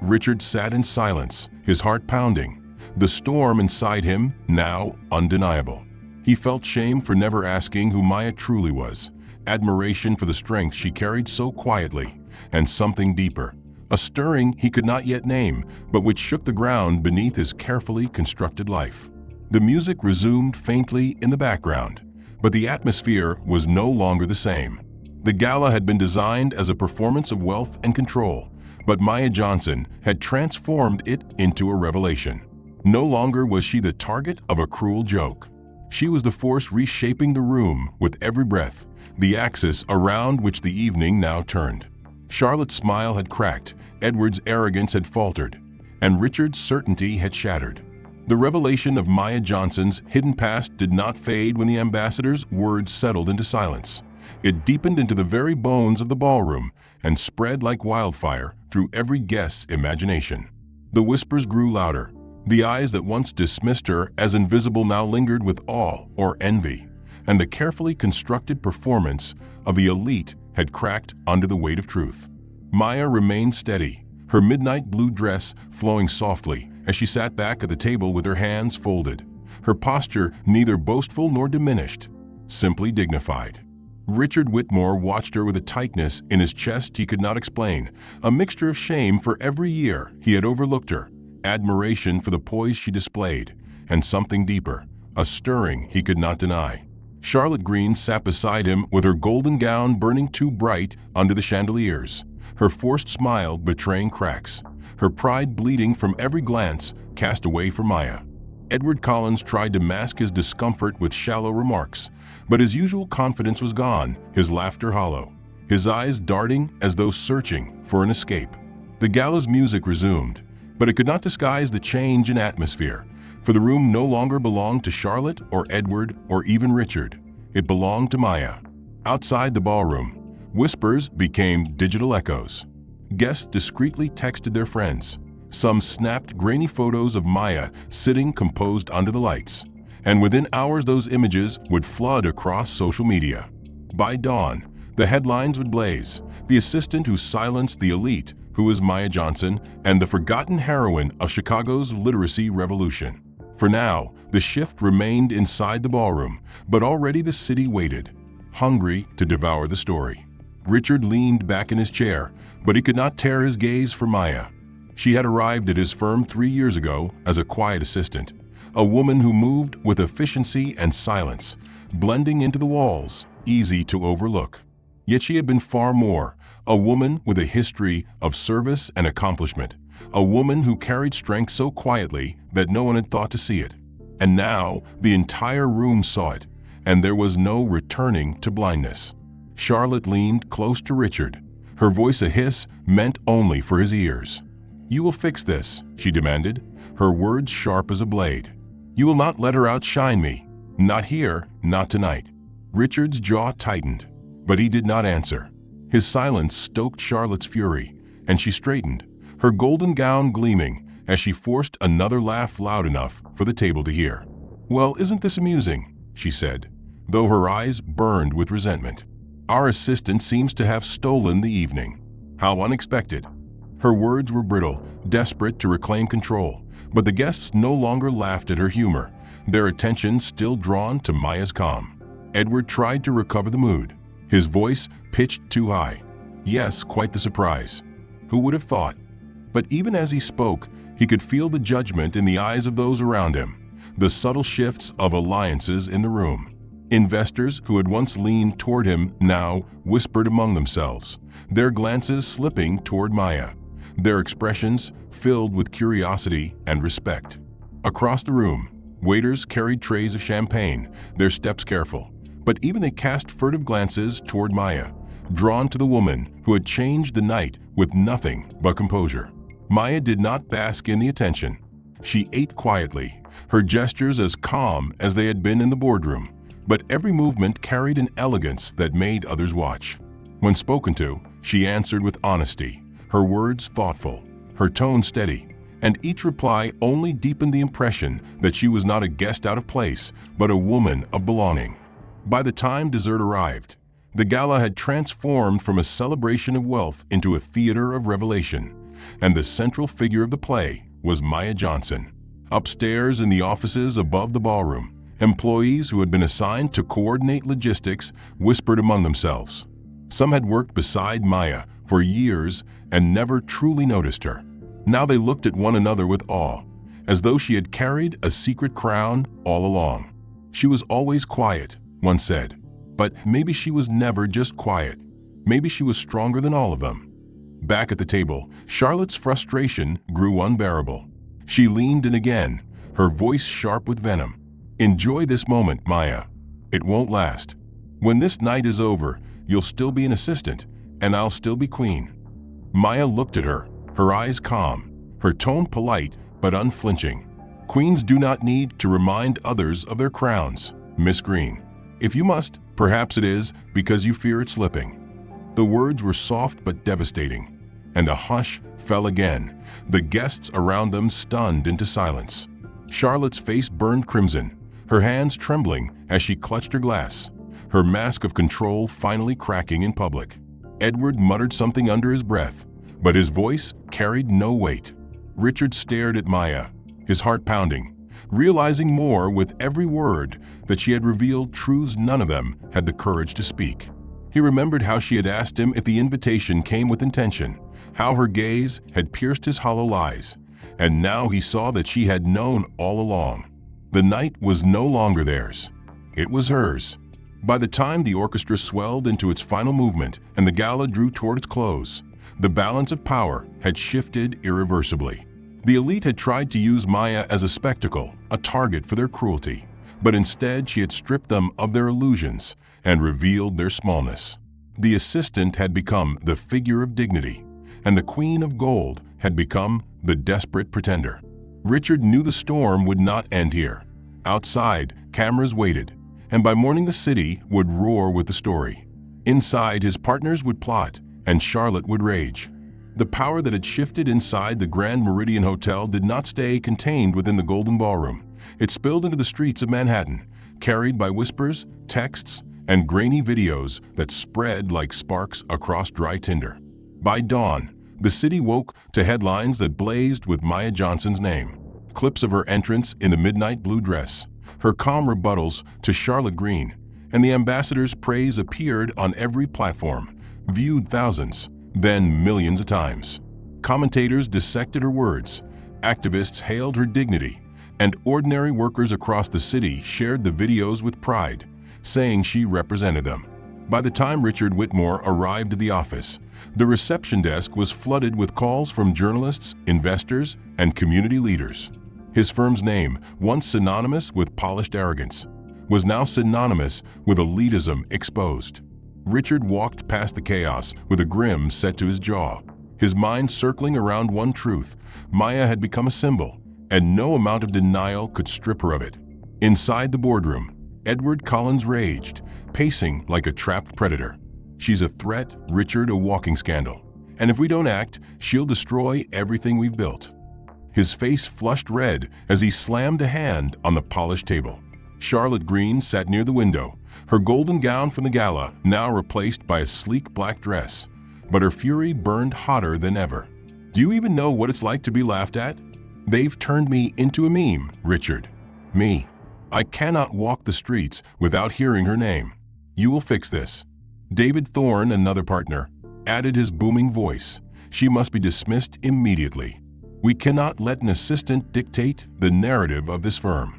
S1: Richard sat in silence, his heart pounding, the storm inside him now undeniable. He felt shame for never asking who Maya truly was, admiration for the strength she carried so quietly, and something deeper, a stirring he could not yet name, but which shook the ground beneath his carefully constructed life. The music resumed faintly in the background, but the atmosphere was no longer the same. The gala had been designed as a performance of wealth and control, but Maya Johnson had transformed it into a revelation. No longer was she the target of a cruel joke. She was the force reshaping the room with every breath, the axis around which the evening now turned. Charlotte's smile had cracked, Edward's arrogance had faltered, and Richard's certainty had shattered. The revelation of Maya Johnson's hidden past did not fade when the ambassador's words settled into silence. It deepened into the very bones of the ballroom and spread like wildfire through every guest's imagination. The whispers grew louder. The eyes that once dismissed her as invisible now lingered with awe or envy, and the carefully constructed performance of the elite had cracked under the weight of truth. Maya remained steady, her midnight blue dress flowing softly as she sat back at the table with her hands folded, her posture neither boastful nor diminished, simply dignified. Richard Whitmore watched her with a tightness in his chest he could not explain, a mixture of shame for every year he had overlooked her, admiration for the poise she displayed, and something deeper, a stirring he could not deny. Charlotte Green sat beside him with her golden gown burning too bright under the chandeliers, her forced smile betraying cracks, her pride bleeding from every glance cast away from Maya. Edward Collins tried to mask his discomfort with shallow remarks, but his usual confidence was gone, his laughter hollow, his eyes darting as though searching for an escape. The gala's music resumed, but it could not disguise the change in atmosphere, for the room no longer belonged to Charlotte or Edward or even Richard. It belonged to Maya. Outside the ballroom, whispers became digital echoes. Guests discreetly texted their friends. Some snapped grainy photos of Maya sitting composed under the lights, and within hours those images would flood across social media. By dawn, the headlines would blaze, the assistant who silenced the elite, who was Maya Johnson, and the forgotten heroine of Chicago's literacy revolution. For now, the shift remained inside the ballroom, but already the city waited, hungry to devour the story. Richard leaned back in his chair, but he could not tear his gaze from Maya. She had arrived at his firm 3 years ago as a quiet assistant, a woman who moved with efficiency and silence, blending into the walls, easy to overlook. Yet she had been far more, a woman with a history of service and accomplishment, a woman who carried strength so quietly that no one had thought to see it. And now the entire room saw it, and there was no returning to blindness. Charlotte leaned close to Richard, her voice a hiss meant only for his ears. "You will fix this," she demanded, her words sharp as a blade. "You will not let her outshine me. Not here, not tonight." Richard's jaw tightened, but he did not answer. His silence stoked Charlotte's fury, and she straightened, her golden gown gleaming as she forced another laugh loud enough for the table to hear. "Well, isn't this amusing?" she said, though her eyes burned with resentment. "Our assistant seems to have stolen the evening. How unexpected." Her words were brittle, desperate to reclaim control, but the guests no longer laughed at her humor, their attention still drawn to Maya's calm. Edward tried to recover the mood, his voice pitched too high. Yes, quite the surprise. Who would have thought? But even as he spoke, he could feel the judgment in the eyes of those around him, the subtle shifts of alliances in the room. Investors who had once leaned toward him now whispered among themselves, their glances slipping toward Maya, their expressions filled with curiosity and respect. Across the room, waiters carried trays of champagne, their steps careful, but even they cast furtive glances toward Maya, drawn to the woman who had changed the night with nothing but composure. Maya did not bask in the attention. She ate quietly, her gestures as calm as they had been in the boardroom, but every movement carried an elegance that made others watch. When spoken to, she answered with honesty, her words thoughtful, her tone steady, and each reply only deepened the impression that she was not a guest out of place, but a woman of belonging. By the time dessert arrived, the gala had transformed from a celebration of wealth into a theater of revelation, and the central figure of the play was Maya Johnson. Upstairs in the offices above the ballroom, employees who had been assigned to coordinate logistics whispered among themselves. Some had worked beside Maya for years and never truly noticed her. Now they looked at one another with awe, as though she had carried a secret crown all along. She was always quiet, one said, but maybe she was never just quiet. Maybe she was stronger than all of them. Back at the table, Charlotte's frustration grew unbearable. She leaned in again, her voice sharp with venom. "Enjoy this moment, Maya. It won't last. When this night is over, you'll still be an assistant, and I'll still be queen." Maya looked at her, her eyes calm, her tone polite but unflinching. "Queens do not need to remind others of their crowns, Miss Green. If you must, perhaps it is because you fear it slipping." The words were soft but devastating, and a hush fell again, the guests around them stunned into silence. Charlotte's face burned crimson, her hands trembling as she clutched her glass, her mask of control finally cracking in public. Edward muttered something under his breath, but his voice carried no weight. Richard stared at Maya, his heart pounding, realizing more with every word that she had revealed truths none of them had the courage to speak. He remembered how she had asked him if the invitation came with intention, how her gaze had pierced his hollow lies, and now he saw that she had known all along. The night was no longer theirs. It was hers. By the time the orchestra swelled into its final movement and the gala drew toward its close, the balance of power had shifted irreversibly. The elite had tried to use Maya as a spectacle, a target for their cruelty, but instead she had stripped them of their illusions and revealed their smallness. The assistant had become the figure of dignity, and the queen of gold had become the desperate pretender. Richard knew the storm would not end here. Outside, cameras waited, and by morning the city would roar with the story. Inside, his partners would plot, and Charlotte would rage. The power that had shifted inside the Grand Meridian Hotel did not stay contained within the Golden Ballroom. It spilled into the streets of Manhattan, carried by whispers, texts, and grainy videos that spread like sparks across dry tinder. By dawn, the city woke to headlines that blazed with Maya Johnson's name. Clips of her entrance in the midnight blue dress, her calm rebuttals to Charlotte Green, and the ambassador's praise appeared on every platform, viewed thousands, then millions of times. Commentators dissected her words, activists hailed her dignity, and ordinary workers across the city shared the videos with pride, saying she represented them. By the time Richard Whitmore arrived at the office, the reception desk was flooded with calls from journalists, investors, and community leaders. His firm's name, once synonymous with polished arrogance, was now synonymous with elitism exposed. Richard walked past the chaos with a grin set to his jaw, his mind circling around one truth: Maya had become a symbol, and no amount of denial could strip her of it. Inside the boardroom, Edward Collins raged, pacing like a trapped predator. "She's a threat, Richard, a walking scandal. And if we don't act, she'll destroy everything we've built." His face flushed red as he slammed a hand on the polished table. Charlotte Green sat near the window, her golden gown from the gala now replaced by a sleek black dress. But her fury burned hotter than ever. "Do you even know what it's like to be laughed at? They've turned me into a meme, Richard. Me. I cannot walk the streets without hearing her name. You will fix this." David Thorne, another partner, added his booming voice. "She must be dismissed immediately. We cannot let an assistant dictate the narrative of this firm."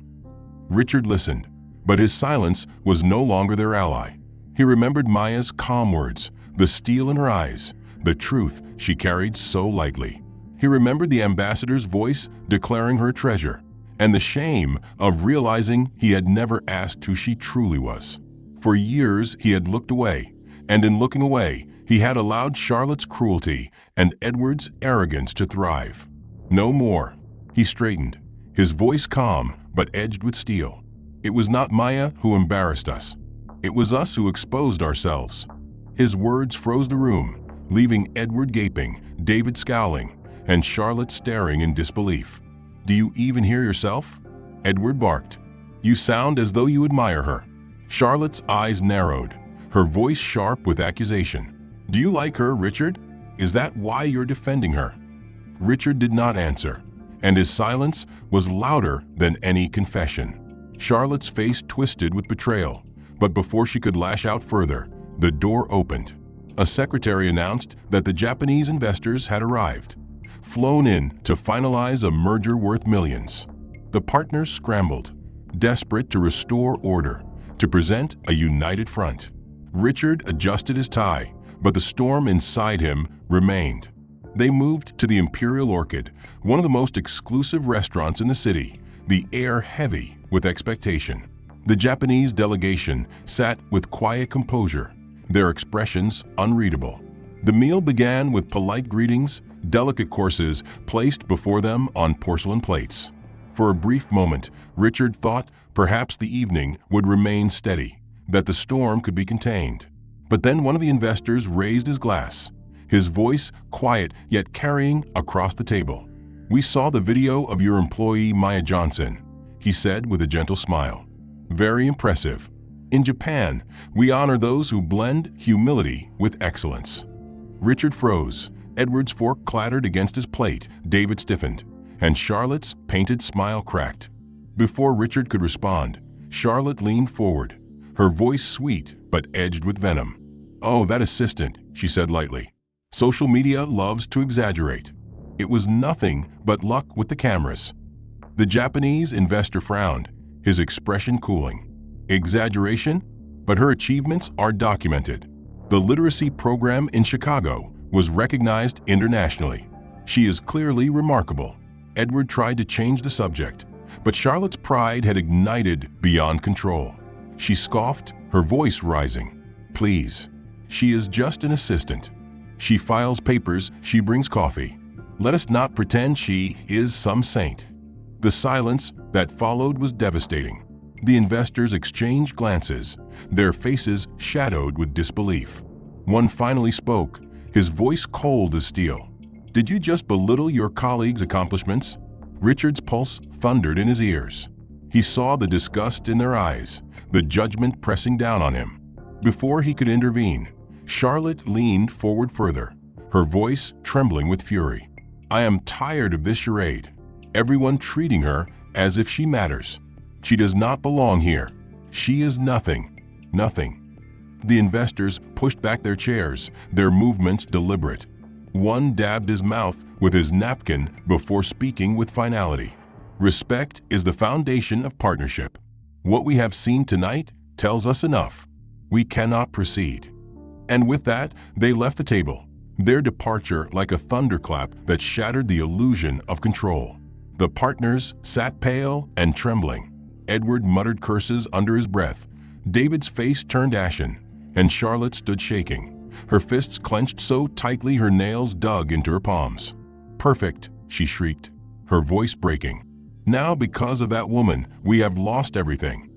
S1: Richard listened, but his silence was no longer their ally. He remembered Maya's calm words, the steel in her eyes, the truth she carried so lightly. He remembered the ambassador's voice declaring her a treasure, and the shame of realizing he had never asked who she truly was. For years he had looked away, and in looking away, he had allowed Charlotte's cruelty and Edward's arrogance to thrive. No more. He straightened, his voice calm but edged with steel. "It was not Maya who embarrassed us. It was us who exposed ourselves." His words froze the room, leaving Edward gaping, David scowling, and Charlotte staring in disbelief. "Do you even hear yourself?" Edward barked. "You sound as though you admire her." Charlotte's eyes narrowed, her voice sharp with accusation. "Do you like her, Richard? Is that why you're defending her?" Richard did not answer, and his silence was louder than any confession. Charlotte's face twisted with betrayal, but before she could lash out further, the door opened. A secretary announced that the Japanese investors had arrived, flown in to finalize a merger worth millions. The partners scrambled, desperate to restore order, to present a united front. Richard adjusted his tie, but the storm inside him remained. They moved to the Imperial Orchid, one of the most exclusive restaurants in the city, the air heavy with expectation. The Japanese delegation sat with quiet composure, their expressions unreadable. The meal began with polite greetings, delicate courses placed before them on porcelain plates. For a brief moment, Richard thought perhaps the evening would remain steady, that the storm could be contained. But then one of the investors raised his glass, his voice quiet yet carrying across the table. "We saw the video of your employee Maya Johnson," he said with a gentle smile. "Very impressive. In Japan, we honor those who blend humility with excellence." Richard froze. Edward's fork clattered against his plate. David stiffened, and Charlotte's painted smile cracked. Before Richard could respond, Charlotte leaned forward, her voice sweet but edged with venom. "Oh, that assistant," she said lightly. "Social media loves to exaggerate. It was nothing but luck with the cameras." The Japanese investor frowned, his expression cooling. "Exaggeration? But her achievements are documented. The literacy program in Chicago was recognized internationally. She is clearly remarkable." Edward tried to change the subject, but Charlotte's pride had ignited beyond control. She scoffed, her voice rising. "Please. She is just an assistant. She files papers, she brings coffee. Let us not pretend she is some saint." The silence that followed was devastating. The investors exchanged glances, their faces shadowed with disbelief. One finally spoke, his voice cold as steel. "Did you just belittle your colleagues' accomplishments?" Richard's pulse thundered in his ears. He saw the disgust in their eyes, the judgment pressing down on him. Before he could intervene, Charlotte leaned forward further, her voice trembling with fury. "I am tired of this charade. Everyone treating her as if she matters. She does not belong here. She is nothing. Nothing." The investors pushed back their chairs, their movements deliberate. One dabbed his mouth with his napkin before speaking with finality. "Respect is the foundation of partnership. What we have seen tonight tells us enough. We cannot proceed." And with that, they left the table, their departure like a thunderclap that shattered the illusion of control. The partners sat pale and trembling. Edward muttered curses under his breath. David's face turned ashen, and Charlotte stood shaking, her fists clenched so tightly her nails dug into her palms. "Perfect," she shrieked, her voice breaking. "Now, because of that woman, we have lost everything."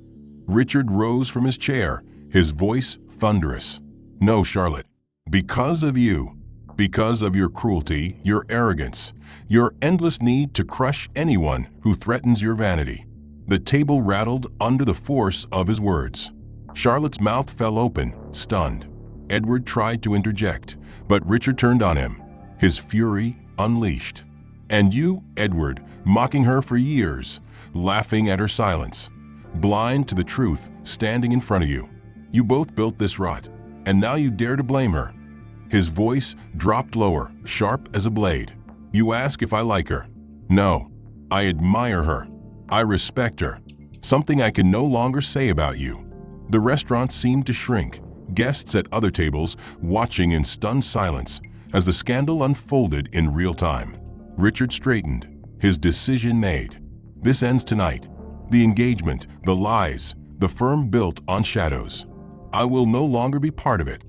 S1: Richard rose from his chair, his voice thunderous. "No, Charlotte. Because of you. Because of your cruelty, your arrogance, your endless need to crush anyone who threatens your vanity." The table rattled under the force of his words. Charlotte's mouth fell open, stunned. Edward tried to interject, but Richard turned on him, his fury unleashed. "And you, Edward, mocking her for years, laughing at her silence, blind to the truth standing in front of you. You both built this rot, and now you dare to blame her." His voice dropped lower, sharp as a blade. "You ask if I like her. No, I admire her. I respect her. Something I can no longer say about you." The restaurant seemed to shrink, guests at other tables watching in stunned silence as the scandal unfolded in real time. Richard straightened, his decision made. This ends tonight. The engagement, the lies, the firm built on shadows. I will no longer be part of it.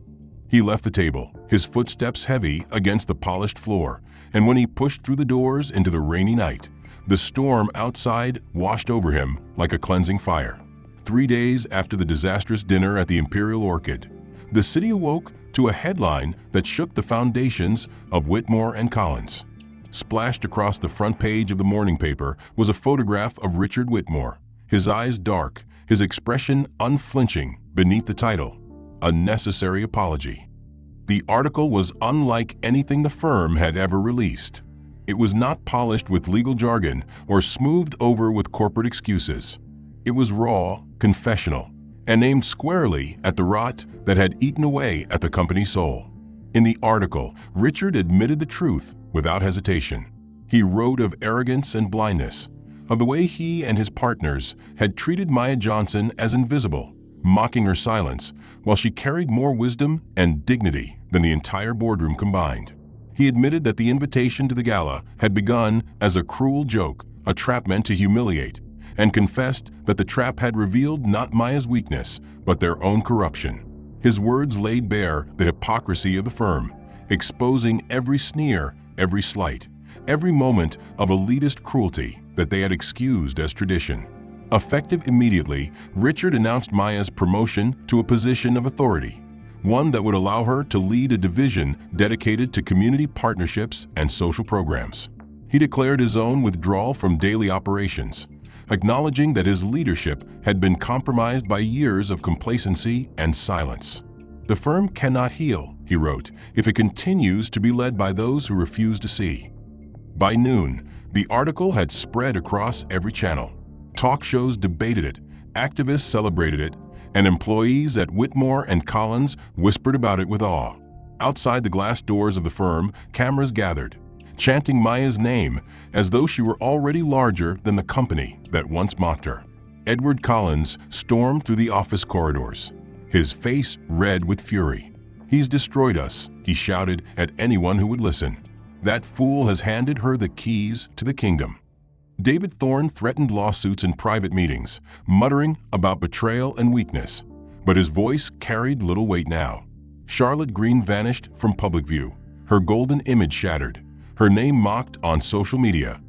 S1: He left the table, his footsteps heavy against the polished floor, and when he pushed through the doors into the rainy night, the storm outside washed over him like a cleansing fire. 3 days after the disastrous dinner at the Imperial Orchid, the city awoke to a headline that shook the foundations of Whitmore and Collins. Splashed across the front page of the morning paper was a photograph of Richard Whitmore, his eyes dark, his expression unflinching beneath the title, "A Necessary Apology." The article was unlike anything the firm had ever released. It was not polished with legal jargon or smoothed over with corporate excuses. It was raw, confessional, and aimed squarely at the rot that had eaten away at the company's soul. In the article, Richard admitted the truth without hesitation. He wrote of arrogance and blindness, of the way he and his partners had treated Maya Johnson as invisible, mocking her silence, while she carried more wisdom and dignity than the entire boardroom combined. He admitted that the invitation to the gala had begun as a cruel joke, a trap meant to humiliate, and confessed that the trap had revealed not Maya's weakness, but their own corruption. His words laid bare the hypocrisy of the firm, exposing every sneer, every slight, every moment of elitist cruelty that they had excused as tradition. Effective immediately, Richard announced Maya's promotion to a position of authority, one that would allow her to lead a division dedicated to community partnerships and social programs. He declared his own withdrawal from daily operations, acknowledging that his leadership had been compromised by years of complacency and silence. "The firm cannot heal," he wrote, "if it continues to be led by those who refuse to see." By noon, the article had spread across every channel. Talk shows debated it, activists celebrated it, and employees at Whitmore and Collins whispered about it with awe. Outside the glass doors of the firm, cameras gathered, chanting Maya's name as though she were already larger than the company that once mocked her. Edward Collins stormed through the office corridors, his face red with fury. "He's destroyed us," he shouted at anyone who would listen. "That fool has handed her the keys to the kingdom." David Thorne threatened lawsuits in private meetings, muttering about betrayal and weakness, but his voice carried little weight now. Charlotte Green vanished from public view, her golden image shattered, her name mocked on social media,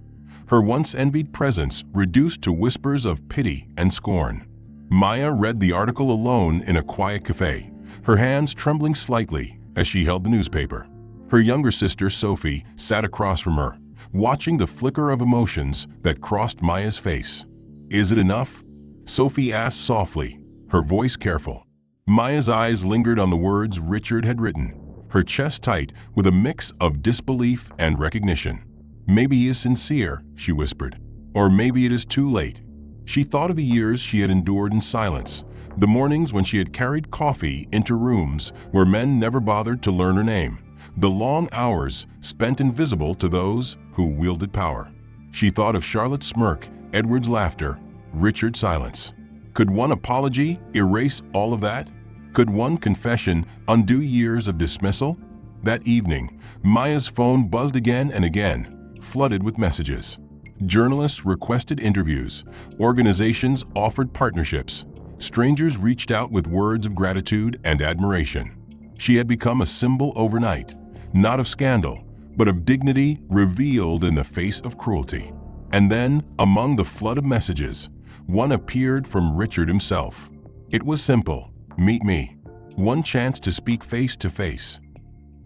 S1: her once envied presence reduced to whispers of pity and scorn. Maya read the article alone in a quiet cafe, her hands trembling slightly as she held the newspaper. Her younger sister, Sophie, sat across from her, watching the flicker of emotions that crossed Maya's face. "Is it enough?" Sophie asked softly, her voice careful. Maya's eyes lingered on the words Richard had written, her chest tight with a mix of disbelief and recognition. "Maybe he is sincere," she whispered, "or maybe it is too late." She thought of the years she had endured in silence, the mornings when she had carried coffee into rooms where men never bothered to learn her name, the long hours spent invisible to those who wielded power. She thought of Charlotte's smirk, Edward's laughter, Richard's silence. Could one apology erase all of that? Could one confession undo years of dismissal? That evening, Maya's phone buzzed again and again, flooded with messages. Journalists requested interviews, organizations offered partnerships, Strangers reached out with words of gratitude and admiration. She had become a symbol overnight, not of scandal, but of dignity revealed in the face of cruelty. And then, among the flood of messages, one appeared from Richard himself. It was simple: meet me. One chance to speak face to face.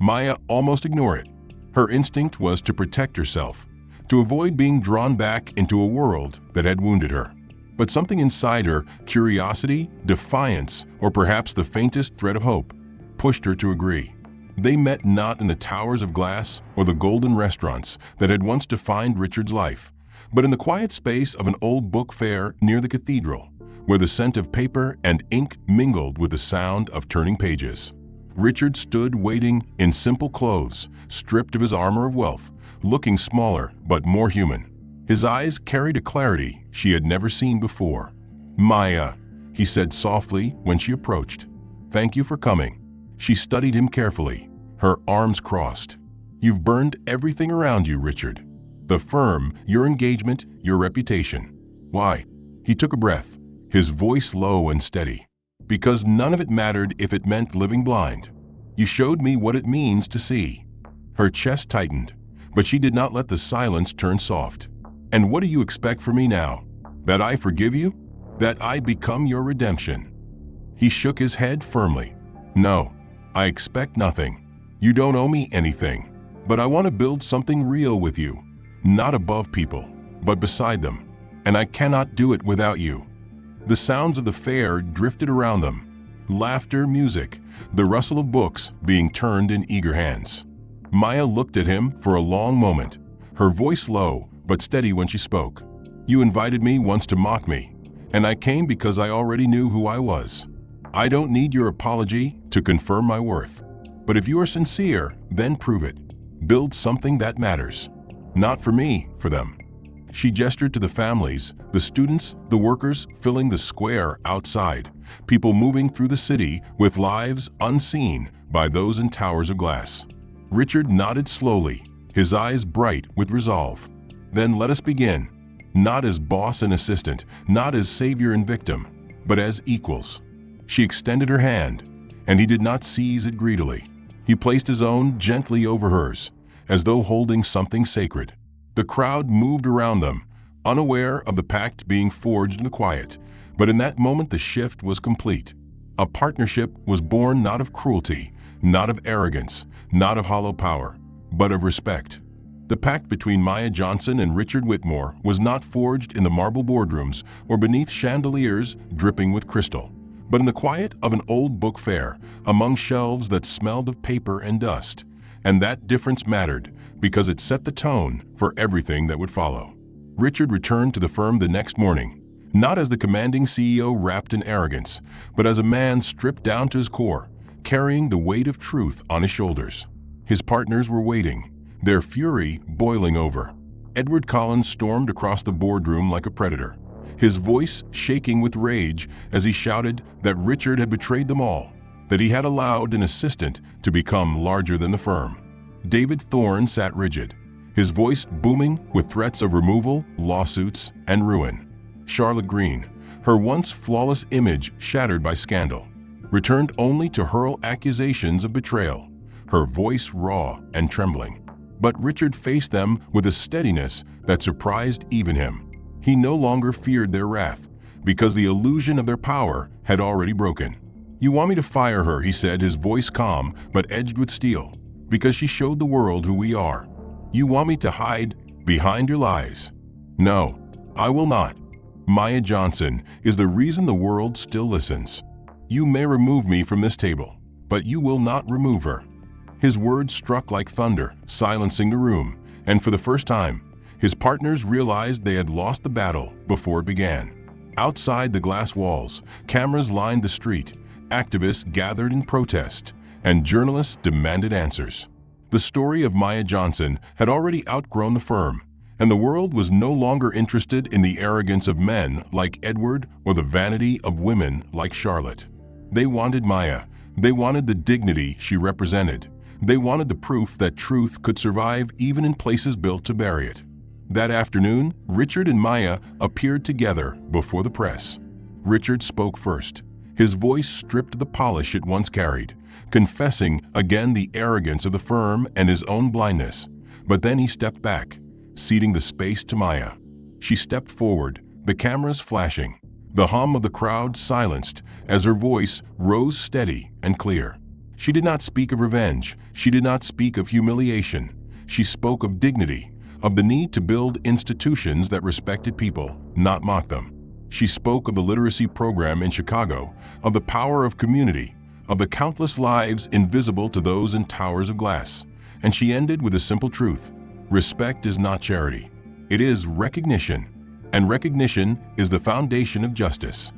S1: Maya almost ignored it. Her instinct was to protect herself, to avoid being drawn back into a world that had wounded her. But something inside her, curiosity, defiance, or perhaps the faintest thread of hope, pushed her to agree. They met not in the towers of glass or the golden restaurants that had once defined Richard's life, but in the quiet space of an old book fair near the cathedral, where the scent of paper and ink mingled with the sound of turning pages. Richard stood waiting in simple clothes, stripped of his armor of wealth, looking smaller but more human. His eyes carried a clarity she had never seen before. "Maya," he said softly when she approached. "Thank you for coming." She studied him carefully, her arms crossed. "You've burned everything around you, Richard. The firm, your engagement, your reputation. Why?" He took a breath, his voice low and steady. "Because none of it mattered if it meant living blind. You showed me what it means to see." Her chest tightened, but she did not let the silence turn soft. "And what do you expect from me now? That I forgive you? That I become your redemption?" He shook his head firmly. "No, I expect nothing. You don't owe me anything. But I want to build something real with you, not above people, but beside them. And I cannot do it without you." The sounds of the fair drifted around them. Laughter, music, the rustle of books being turned in eager hands. Maya looked at him for a long moment, her voice low but steady when she spoke. "You invited me once to mock me, and I came because I already knew who I was. I don't need your apology to confirm my worth. But if you are sincere, then prove it. Build something that matters. Not for me, for them." She gestured to the families, the students, the workers filling the square outside, people moving through the city with lives unseen by those in towers of glass. Richard nodded slowly, his eyes bright with resolve. "Then let us begin. Not as boss and assistant, not as savior and victim, but as equals." She extended her hand, and he did not seize it greedily. He placed his own gently over hers, as though holding something sacred. The crowd moved around them, unaware of the pact being forged in the quiet, but in that moment the shift was complete. A partnership was born not of cruelty, not of arrogance, not of hollow power, but of respect. The pact between Maya Johnson and Richard Whitmore was not forged in the marble boardrooms or beneath chandeliers dripping with crystal, but in the quiet of an old book fair, among shelves that smelled of paper and dust. And that difference mattered because it set the tone for everything that would follow. Richard returned to the firm the next morning, not as the commanding CEO wrapped in arrogance, but as a man stripped down to his core, carrying the weight of truth on his shoulders. His partners were waiting, their fury boiling over. Edward Collins stormed across the boardroom like a predator, his voice shaking with rage as he shouted that Richard had betrayed them all, that he had allowed an assistant to become larger than the firm. David Thorne sat rigid, his voice booming with threats of removal, lawsuits, and ruin. Charlotte Green, her once flawless image shattered by scandal, returned only to hurl accusations of betrayal, her voice raw and trembling. But Richard faced them with a steadiness that surprised even him. He no longer feared their wrath, because the illusion of their power had already broken. "You want me to fire her," he said, his voice calm but edged with steel, "because she showed the world who we are. You want me to hide behind your lies. No, I will not. Maya Johnson is the reason the world still listens. You may remove me from this table, but you will not remove her." His words struck like thunder, silencing the room, and for the first time, his partners realized they had lost the battle before it began. Outside the glass walls, cameras lined the street, activists gathered in protest, and journalists demanded answers. The story of Maya Johnson had already outgrown the firm, and the world was no longer interested in the arrogance of men like Edward or the vanity of women like Charlotte. They wanted Maya. They wanted the dignity she represented. They wanted the proof that truth could survive even in places built to bury it. That afternoon, Richard and Maya appeared together before the press. Richard spoke first. His voice stripped the polish it once carried, confessing again the arrogance of the firm and his own blindness. But then he stepped back, ceding the space to Maya. She stepped forward, the cameras flashing, the hum of the crowd silenced as her voice rose steady and clear. She did not speak of revenge. She did not speak of humiliation. She spoke of dignity, of the need to build institutions that respected people, not mocked them. She spoke of the literacy program in Chicago, of the power of community, of the countless lives invisible to those in towers of glass. And she ended with a simple truth: respect is not charity. It is recognition, and recognition is the foundation of justice.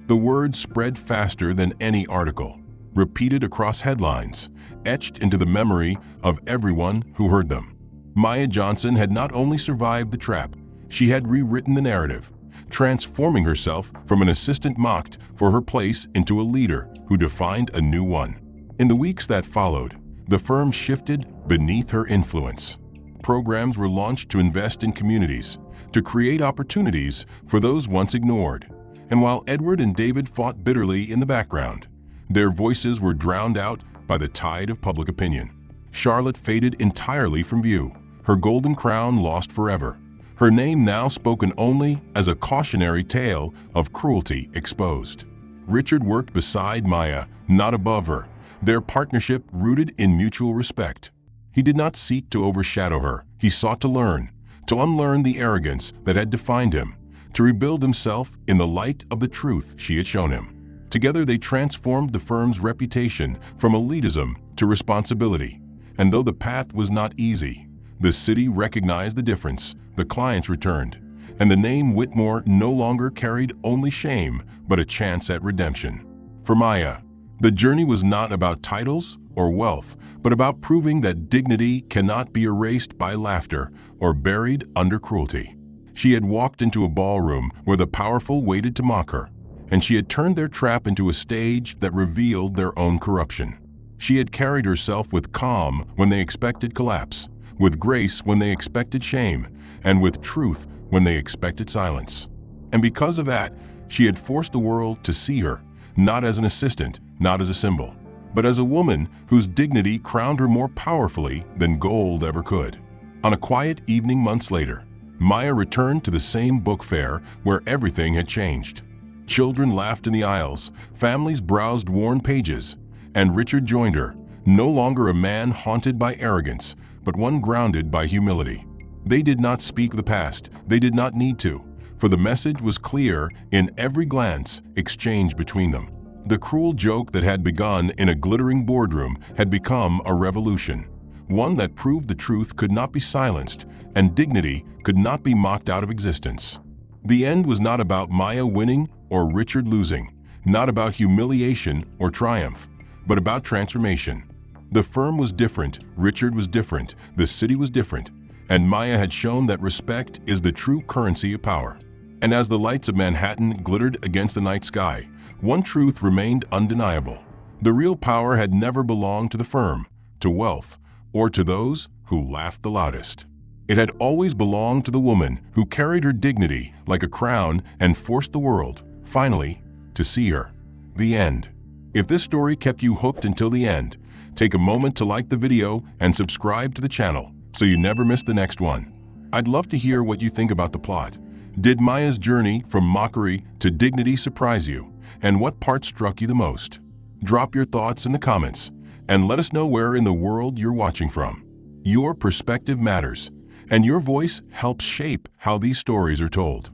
S1: The words spread faster than any article, repeated across headlines, etched into the memory of everyone who heard them. Maya Johnson had not only survived the trap, she had rewritten the narrative, transforming herself from an assistant mocked for her place into a leader who defined a new one. In the weeks that followed, the firm shifted beneath her influence. Programs were launched to invest in communities, to create opportunities for those once ignored. And while Edward and David fought bitterly in the background, their voices were drowned out by the tide of public opinion. Charlotte faded entirely from view, her golden crown lost forever, her name now spoken only as a cautionary tale of cruelty exposed. Richard worked beside Maya, not above her, their partnership rooted in mutual respect. He did not seek to overshadow her. He sought to learn, to unlearn the arrogance that had defined him, to rebuild himself in the light of the truth she had shown him. Together they transformed the firm's reputation from elitism to responsibility. And though the path was not easy, the city recognized the difference, the clients returned, and the name Whitmore no longer carried only shame but a chance at redemption. For Maya, the journey was not about titles or wealth, but about proving that dignity cannot be erased by laughter or buried under cruelty. She had walked into a ballroom where the powerful waited to mock her, and she had turned their trap into a stage that revealed their own corruption. She had carried herself with calm when they expected collapse, with grace when they expected shame, and with truth when they expected silence. And because of that, she had forced the world to see her, not as an assistant, not as a symbol, but as a woman whose dignity crowned her more powerfully than gold ever could. On a quiet evening months later, Maya returned to the same book fair where everything had changed. Children laughed in the aisles, families browsed worn pages, and Richard joined her, no longer a man haunted by arrogance, but one grounded by humility. They did not speak the past, they did not need to, for the message was clear in every glance exchanged between them. The cruel joke that had begun in a glittering boardroom had become a revolution, one that proved the truth could not be silenced and dignity could not be mocked out of existence. The end was not about Maya winning or Richard losing, not about humiliation or triumph, but about transformation. The firm was different, Richard was different, the city was different, and Maya had shown that respect is the true currency of power. And as the lights of Manhattan glittered against the night sky, one truth remained undeniable. The real power had never belonged to the firm, to wealth, or to those who laughed the loudest. It had always belonged to the woman who carried her dignity like a crown and forced the world, finally, to see her. The end. If this story kept you hooked until the end, take a moment to like the video and subscribe to the channel so you never miss the next one. I'd love to hear what you think about the plot. Did Maya's journey from mockery to dignity surprise you? And what part struck you the most? Drop your thoughts in the comments and let us know where in the world you're watching from. Your perspective matters, and your voice helps shape how these stories are told.